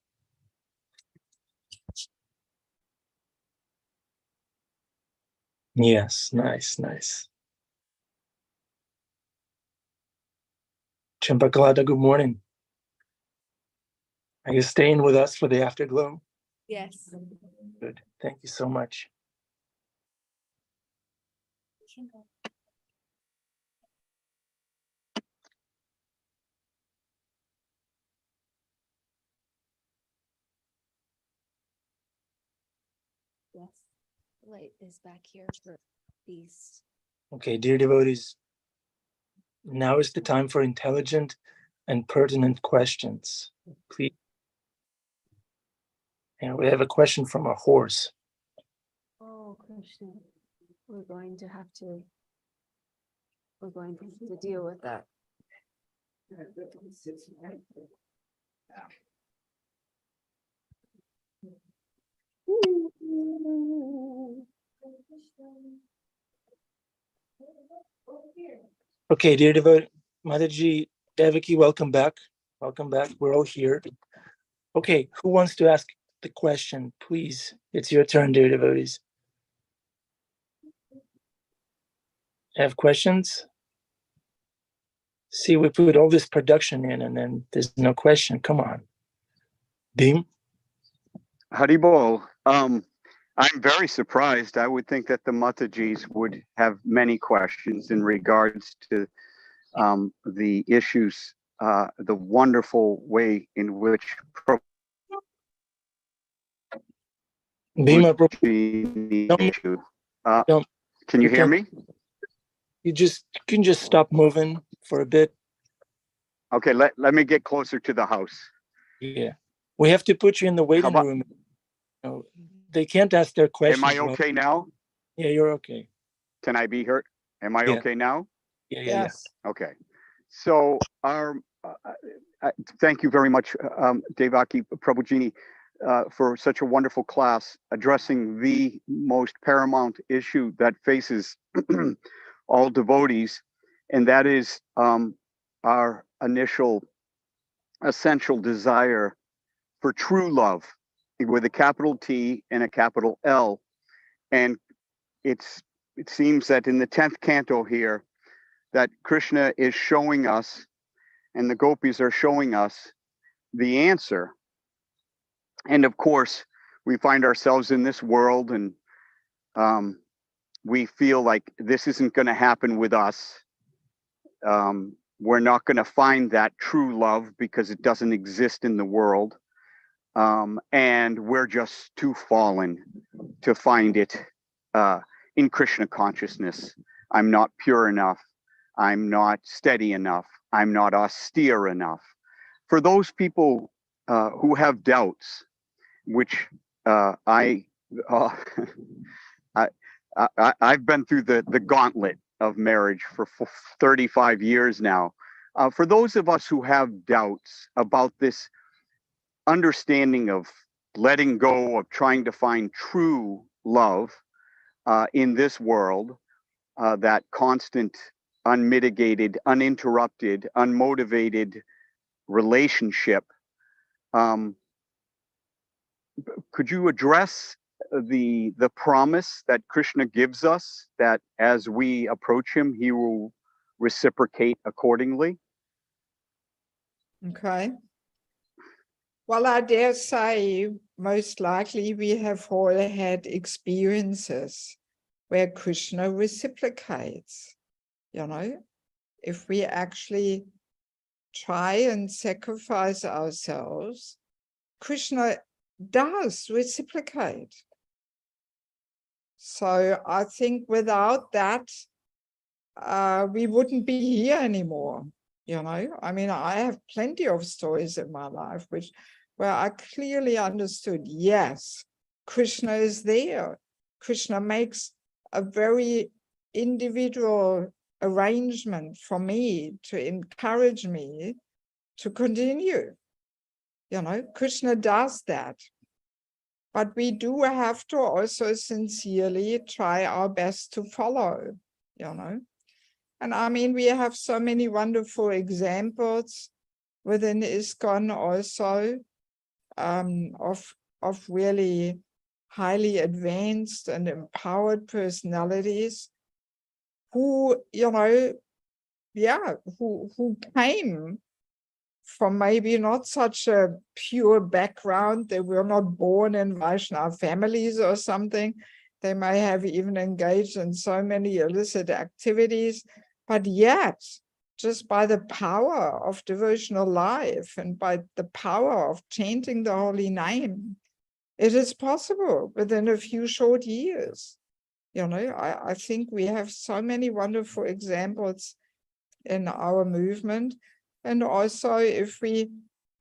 Yes, nice, nice. Champakalata, good morning. Are you staying with us for the afterglow? Yes. Good. Thank you so much. Yes. Light is back here for these. Okay, dear devotees, now is the time for intelligent and pertinent questions. Please. And we have a question from a horse. Oh, Krishna. We're going to have to deal with that. Okay, dear devotee, Mataji, Devaki, welcome back. Welcome back. We're all here. Okay, who wants to ask the question? Please, it's your turn, dear devotees. Have questions? See, we put all this production in and then there's no question. Come on. Deem? Haribol, I'm very surprised. I would think that the Matajis would have many questions in regards to the issues, the wonderful way in which Deem, issue. Can you hear me? You can just stop moving for a bit. Okay, let me get closer to the house. Yeah. We have to put you in the waiting room. No, they can't ask their questions. Am I okay now? Yeah, you're okay. Can I be heard? Am I okay now? Yeah. Yes. Okay. So thank you very much, Devaki Prabhujini, for such a wonderful class addressing the most paramount issue that faces all devotees, and that is our initial essential desire for true love with a capital T and a capital L. And it seems that in the 10th canto here, that Krishna is showing us, and the gopis are showing us the answer. And of course, we find ourselves in this world and we feel like this isn't going to happen with us. We're not going to find that true love because it doesn't exist in the world. And we're just too fallen to find it in Krishna consciousness. I'm not pure enough. I'm not steady enough. I'm not austere enough. For those people who have doubts, which I've been through the gauntlet of marriage for 35 years now. For those of us who have doubts about this understanding of letting go, of trying to find true love in this world, that constant, unmitigated, uninterrupted, unmotivated relationship, could you address the promise that Krishna gives us that as we approach him, he will reciprocate accordingly? Okay. Well, I dare say most likely we have all had experiences where Krishna reciprocates, if we actually try and sacrifice ourselves, Krishna does reciprocate. So I think without that, we wouldn't be here anymore. I mean, I have plenty of stories in my life where I clearly understood, yes, Krishna is there. Krishna makes a very individual arrangement for me to encourage me to continue. Krishna does that. But we do have to also sincerely try our best to follow, And I mean, we have so many wonderful examples within ISKCON also of really highly advanced and empowered personalities who, you know, who came from maybe not such a pure background. They were not born in Vaishnava families or something. They may have even engaged in so many illicit activities, but yet, just by the power of devotional life and by the power of chanting the holy name, it is possible within a few short years. You know, I think we have so many wonderful examples in our movement. And also, if we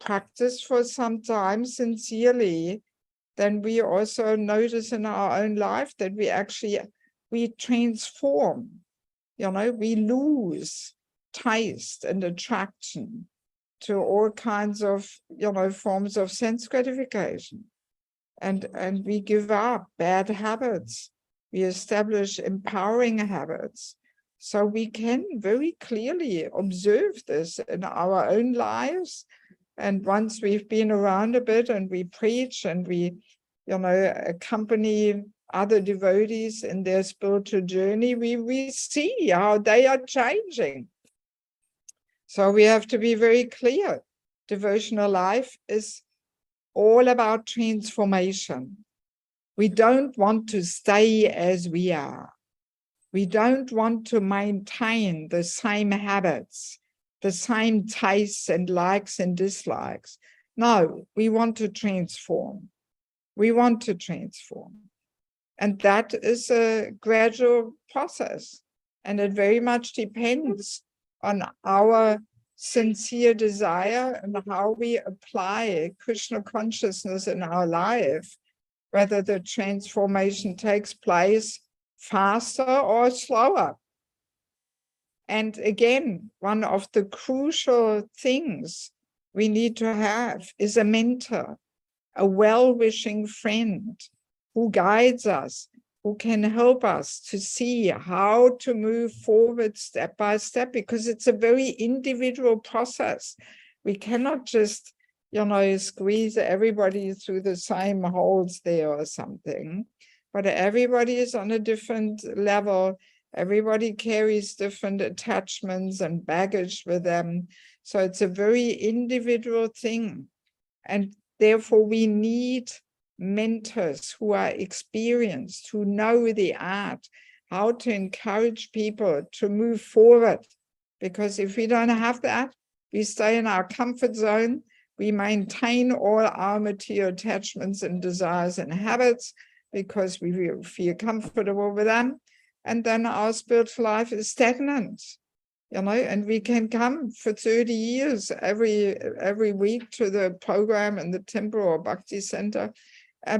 practice for some time sincerely, then we also notice in our own life that we transform, you know, we lose taste and attraction to all kinds of, you know, forms of sense gratification. And we give up bad habits. We establish empowering habits. So we can very clearly observe this in our own lives. And once we've been around a bit and we preach and we, you know, accompany other devotees in their spiritual journey, we see how they are changing. So we have to be very clear. Devotional life is all about transformation. We don't want to stay as we are. We don't want to maintain the same habits, the same tastes and likes and dislikes. No, we want to transform. We want to transform. And that is a gradual process. And it very much depends on our sincere desire and how we apply Krishna consciousness in our life, whether the transformation takes place faster or slower. And again, one of the crucial things we need to have is a mentor, a well-wishing friend who guides us, who can help us to see how to move forward step by step, because it's a very individual process. We cannot just, you know, squeeze everybody through the same holes there or something, but everybody is on a different level. Everybody carries different attachments and baggage with them. So it's a very individual thing. And therefore we need mentors who are experienced, who know the art, how to encourage people to move forward. Because if we don't have that, we stay in our comfort zone, we maintain all our material attachments and desires and habits because we feel comfortable with them. And then our spiritual life is stagnant, you know, and we can come for 30 years every week to the program in the temple or Bhakti center,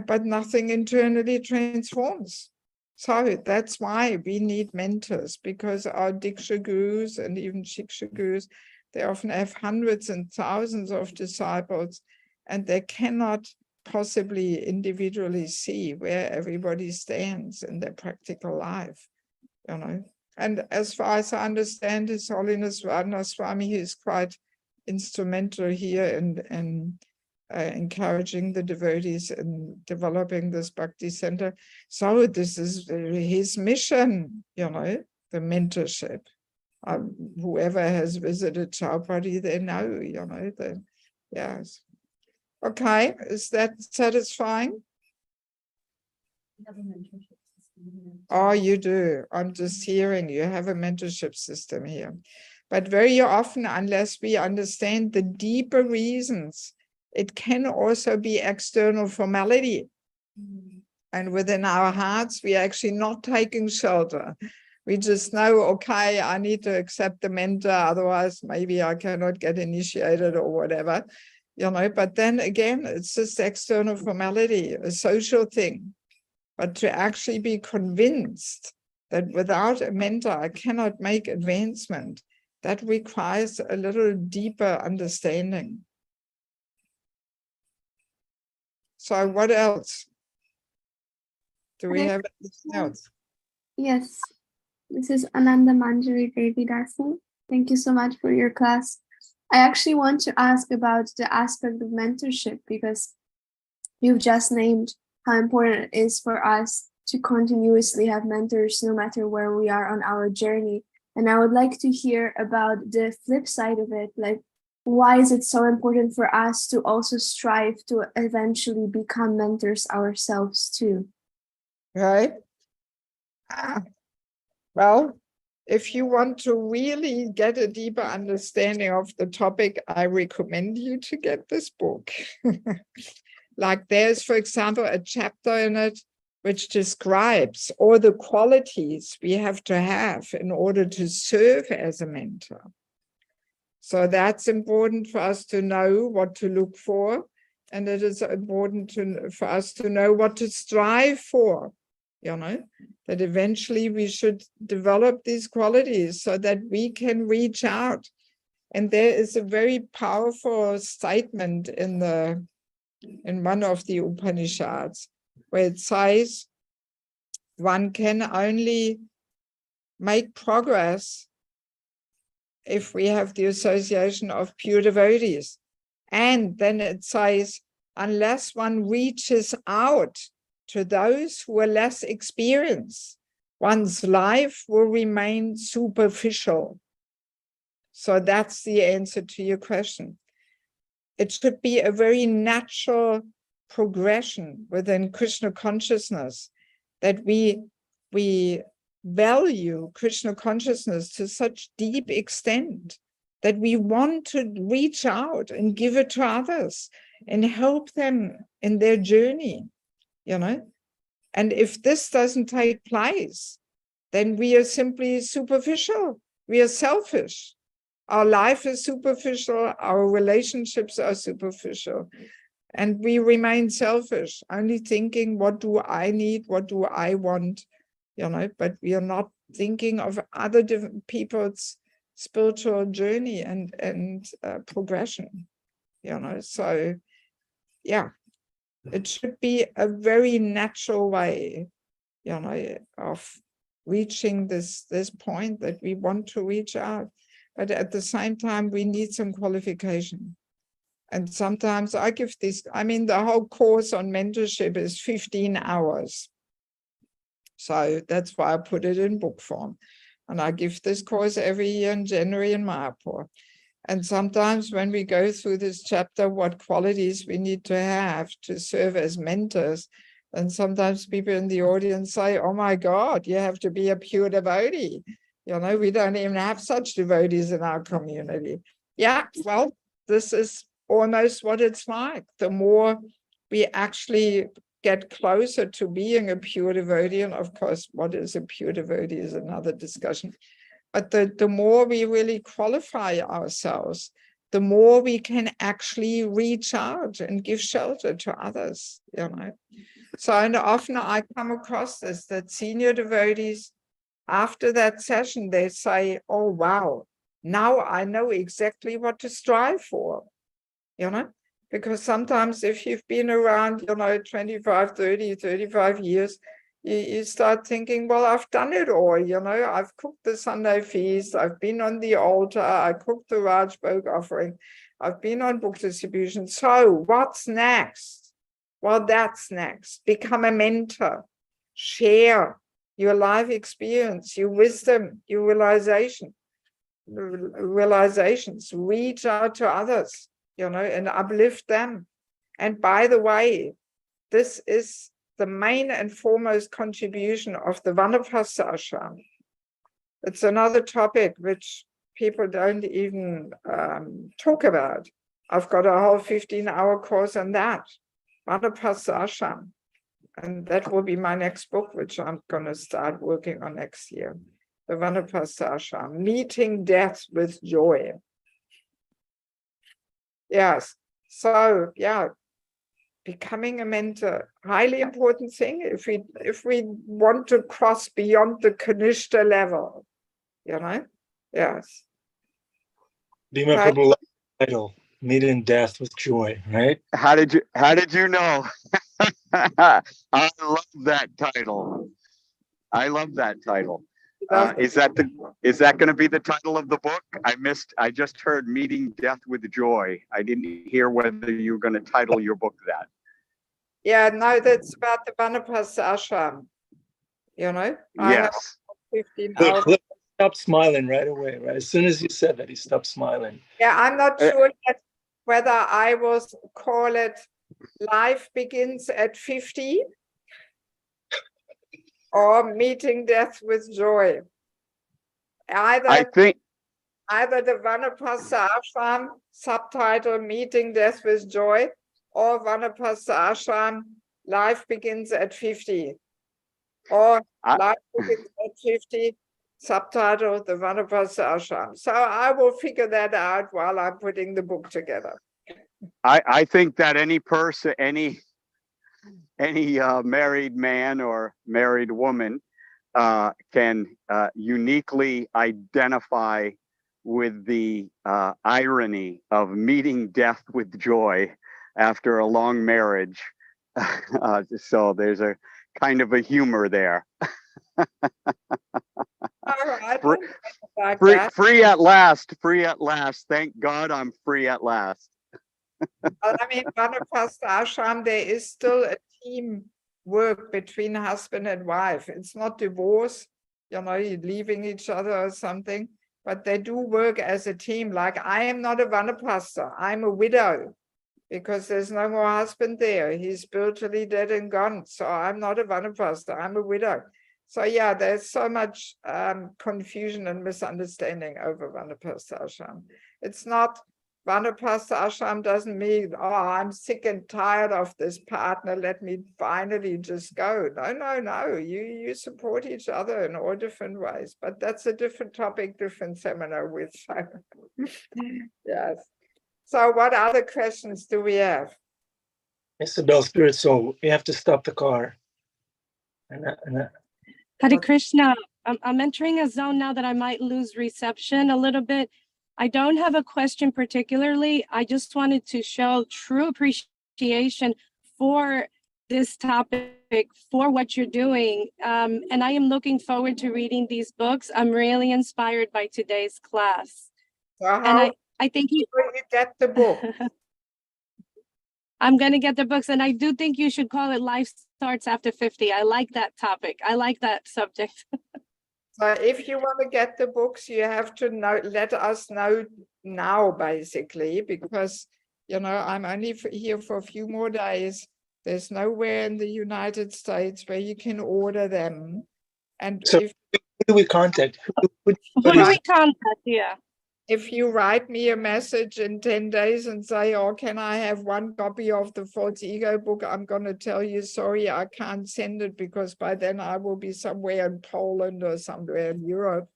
but nothing internally transforms. So that's why we need mentors, because our Diksha gurus and even Shiksha gurus, they often have hundreds and thousands of disciples, and they cannot possibly individually see where everybody stands in their practical life, you know. And as far as I understand, His Holiness Radha Swami, he is quite instrumental here in encouraging the devotees in developing this Bhakti center. So this is his mission, you know, the mentorship. Whoever has visited Chowpatty, they know, you know, yes. Okay, is that satisfying? Oh, you do. I'm just hearing you have a mentorship system here. But very often, unless we understand the deeper reasons, it can also be external formality. And within our hearts, we are actually not taking shelter. We just know, okay, I need to accept the mentor, otherwise maybe I cannot get initiated or whatever, you know. But then again, it's just external formality, a social thing. But to actually be convinced that without a mentor, I cannot make advancement, that requires a little deeper understanding. So what else? Do we have anything else? Yes. This is Ananda Manjari Devi Dasi. Thank you so much for your class. I actually want to ask about the aspect of mentorship because you've just named how important it is for us to continuously have mentors no matter where we are on our journey. And I would like to hear about the flip side of it. Like, why is it so important for us to also strive to eventually become mentors ourselves too? Right? Well, if you want to really get a deeper understanding of the topic, I recommend you to get this book. Like there's, for example, a chapter in it which describes all the qualities we have to have in order to serve as a mentor. So that's important for us to know what to look for. And it is important for us to know what to strive for, you know, that eventually we should develop these qualities so that we can reach out. And there is a very powerful statement in one of the Upanishads where it says one can only make progress if we have the association of pure devotees. And then it says, unless one reaches out to those who are less experienced, one's life will remain superficial. So that's the answer to your question. It should be a very natural progression within Krishna consciousness that we value Krishna consciousness to such deep extent that we want to reach out and give it to others and help them in their journey, you know. And if this doesn't take place, then we are simply superficial. We are selfish. Our life is superficial. Our relationships are superficial. And we remain selfish, only thinking, what do I need? What do I want? You know, but we are not thinking of other different people's spiritual journey and progression, you know. So yeah, it should be a very natural way, you know, of reaching this point that we want to reach out. But at the same time, we need some qualification. And sometimes I give this, I mean, the whole course on mentorship is 15 hours. So that's why I put it in book form. And I give this course every year in January in Mayapur. And sometimes when we go through this chapter, what qualities we need to have to serve as mentors, and sometimes people in the audience say, oh my God, you have to be a pure devotee. You know, we don't even have such devotees in our community. Yeah, well, this is almost what it's like. The more we actually get closer to being a pure devotee, and of course, what is a pure devotee is another discussion. But the more we really qualify ourselves, the more we can actually reach out and give shelter to others, you know. So, and often I come across this, that senior devotees, after that session, they say, oh, wow, now I know exactly what to strive for, you know. Because sometimes if you've been around, you know, 25, 30, 35 years, you start thinking, well, I've done it all, you know, I've cooked the Sunday feast, I've been on the altar, I cooked the Rajbhog offering, I've been on book distribution. So what's next? Well, that's next. Become a mentor. Share your life experience, your wisdom, your realizations. Reach out to others, you know, and uplift them. And by the way, this is the main and foremost contribution of the Vanapasa ashram. It's another topic which people don't even talk about. I've got a whole 15-hour course on that, Vanapasa ashram. And that will be my next book, which I'm going to start working on next year. The Vanapasa ashram, meeting death with joy. Yes. So, yeah. Becoming a mentor, highly important thing if we want to cross beyond the Kanishta level, you know. Yes. Bhima Right. Prabhu title, meeting death with joy, right? How did you know? I love that title. I love that title. Is that going to be the title of the book? I just heard Meeting Death with Joy. I didn't hear whether you were going to title your book that. Yeah, no, that's about the Vanapasa ashram. You know, I have Yes. 15 hours. Look, stop smiling right away, right? As soon as you said that, he stopped smiling. Yeah, I'm not sure yet whether I will call it Life Begins at 50 or Meeting Death with Joy. I Either think the Vanapasa ashram subtitle Meeting Death with Joy or Vanapasa ashram Life Begins at 50 or Life Begins at 50 subtitle the Vanapasa ashram. So I will figure that out while I'm putting the book together. I think that any person, any married man or married woman can uniquely identify with the irony of meeting death with joy after a long marriage. So there's a kind of a humor there. Free at last. Free at last. Thank God I'm free at last. I mean, Vanapasa ashram, there is still a team work between husband and wife. It's not divorce, you know, leaving each other or something, but they do work as a team. Like I am not a Vanapasa, I'm a widow because there's no more husband there. He's spiritually dead and gone. So I'm not a Vanapasa, I'm a widow. So yeah, there's so much confusion and misunderstanding over Vanapasa ashram. It's not Vanapasa ashram doesn't mean, oh, I'm sick and tired of this partner, let me finally just go. No. You support each other in all different ways, but that's a different topic, different seminar with. Yes. So what other questions do we have? Mr. Bell Spirit Soul, you have to stop the car. Hare Krishna, I'm entering a zone now that I might lose reception a little bit. I don't have a question particularly. I just wanted to show true appreciation for this topic, for what you're doing. And I am looking forward to reading these books. I'm really inspired by today's class. So And I think you get the book. I'm going to get the books, and I do think you should call it Life Starts After 50. I like that topic. I like that subject. So if you want to get the books, you have to let us know now, basically, because, you know, I'm only here for a few more days. There's nowhere in the United States where you can order them. And so who do we contact? Who do we contact? Yeah. If you write me a message in 10 days and say, oh, can I have one copy of the False Ego book? I'm going to tell you, sorry, I can't send it because by then I will be somewhere in Poland or somewhere in Europe.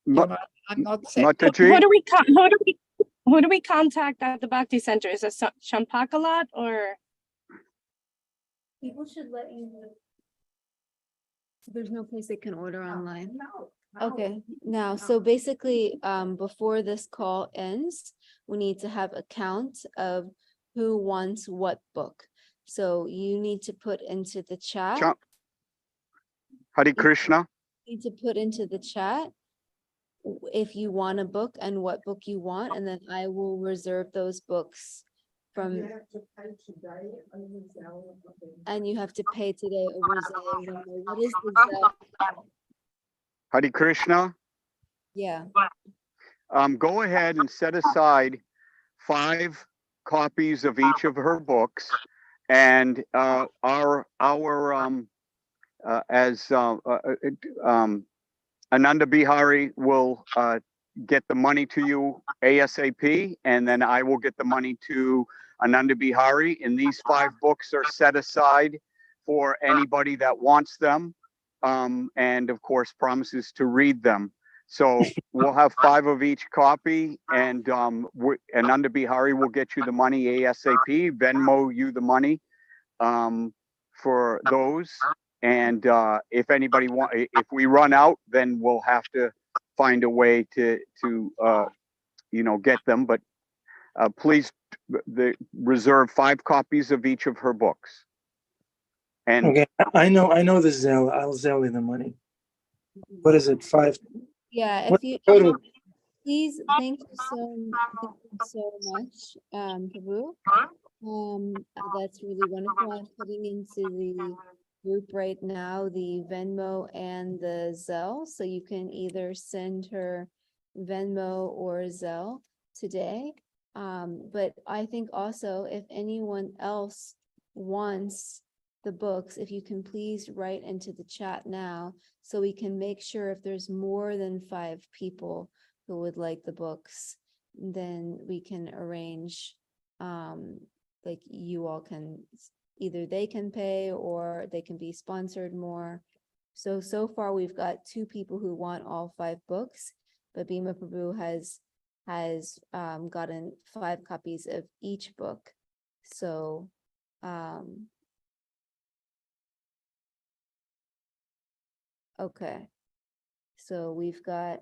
You know, I'm not saying. Who do we contact at the Bhakti Center? Is it Champakalat or? People should let you know. There's no place they can order online. No. Okay, now, so basically, before this call ends, we need to have a count of who wants what book. So you need to put into the chat. Hare Krishna. You need to put into the chat if you want a book and what book you want, and then I will reserve those books from. You have to pay today over Zelle. And you have to pay today over Zelle. What is the Zelle? Hare Krishna. Yeah. Go ahead and set aside 5 copies of each of her books, and Ananda Bihari will get the money to you ASAP, and then I will get the money to Ananda Bihari. And these 5 books are set aside for anybody that wants them. And of course promises to read them. So we'll have 5 of each copy, and Ananda Bihari will get you the money ASAP, Venmo you the money for those. And if anybody if we run out, then we'll have to find a way to get them. But please reserve 5 copies of each of her books. And okay, I know the Zelle. I'll Zelle you the money. what is it, 5? Yeah, What if you total? please, thank you so much, Prabhu. That's really wonderful. I'm putting into the group right now the Venmo and the Zelle, so you can either send her Venmo or Zelle today. But I think also if anyone else wants the books, if you can please write into the chat now, so we can make sure if there's more than 5 people who would like the books, then we can arrange, like you all can, either they can pay or they can be sponsored more. So far we've got 2 people who want all 5 books, but Bhima Prabhu has gotten 5 copies of each book. So, okay. So we've got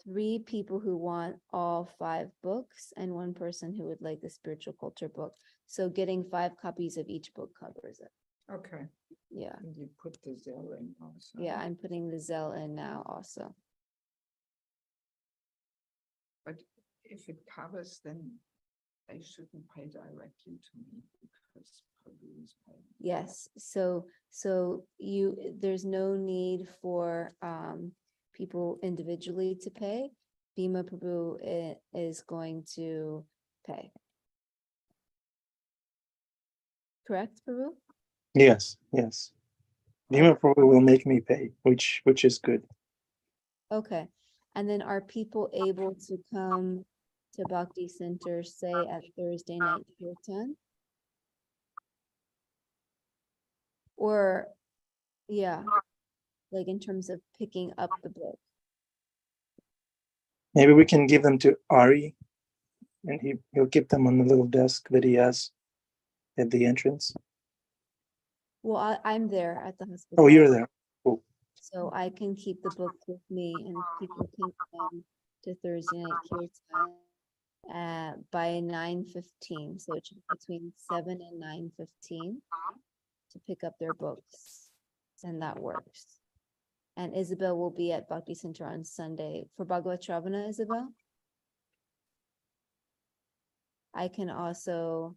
3 people who want all 5 books and 1 person who would like the spiritual culture book. So getting 5 copies of each book covers it. Okay, Yeah, and you put the Zelle in also. yeah, I'm putting the Zelle in now also. But if it covers, then they shouldn't pay directly to me because Prabhu is paying. Yes, so there's no need for people individually to pay. Bhima Prabhu is going to pay. Correct, Prabhu? Yes, yes. Bhima Prabhu will make me pay, which is good. Okay, and then are people able to come to Bhakti Center, say at Thursday night kirtan? Or, yeah, like in terms of picking up the book? Maybe we can give them to Ari, and he'll keep them on the little desk that he has at the entrance. Well, I'm there at the hospital. Oh, you're there. Cool. So I can keep the book with me, and people can come to Thursday night kirtan by 9:15. So it's between 7 and 9:15 to pick up their books, and that works. And Isabel will be at Bhakti Center on Sunday for Bhagavad Shravana. Isabel, I can also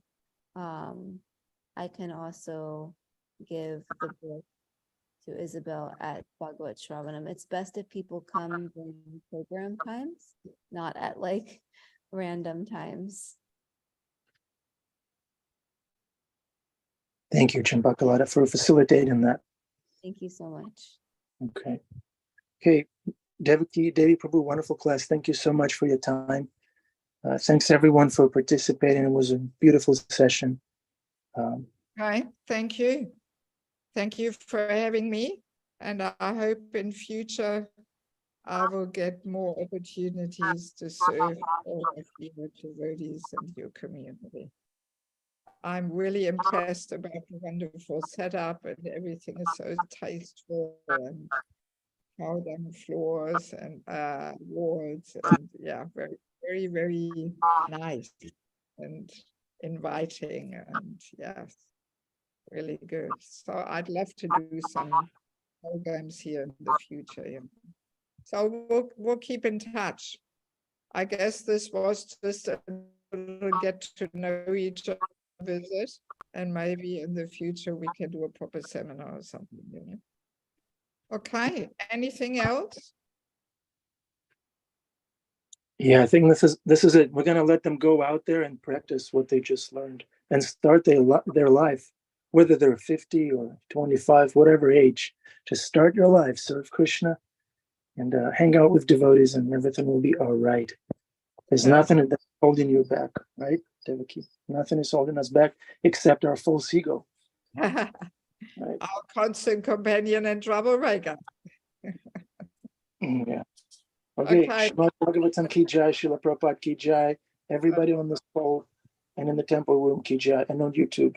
give the book to Isabel at Bhagavad Shravanam. It's best if people come during program times, not at like random times. Thank you, Champakalata, for facilitating that. Thank you so much. Okay. Okay, Devaki, Devi Prabhu, wonderful class. Thank you so much for your time. Thanks everyone for participating. It was a beautiful session. Right, thank you. Thank you for having me. And I hope in future I will get more opportunities to serve all of your devotees and your community. I'm really impressed about the wonderful setup, and everything is so tasteful, and powder on floors and walls, and yeah, very, very, very nice and inviting, and yes, really good. So I'd love to do some programs here in the future. Yeah. So we'll keep in touch. I guess this was just a little get to know each other visit, and maybe in the future we can do a proper seminar or something, you know. Okay, anything else? Yeah, I think this is it. We're gonna let them go out there and practice what they just learned and start their life, whether they're 50 or 25, whatever age. Just start your life, serve Krishna, and hang out with devotees, and everything will be all right. There's nothing that's holding you back, right, Devaki? Nothing is holding us back except our false ego. Right? Our constant companion and troublemaker. Yeah. Okay. Srimad Bhagavatam ki jai, Srila Prabhupada ki jai. Everybody on this call and in the temple room ki jai, and on YouTube.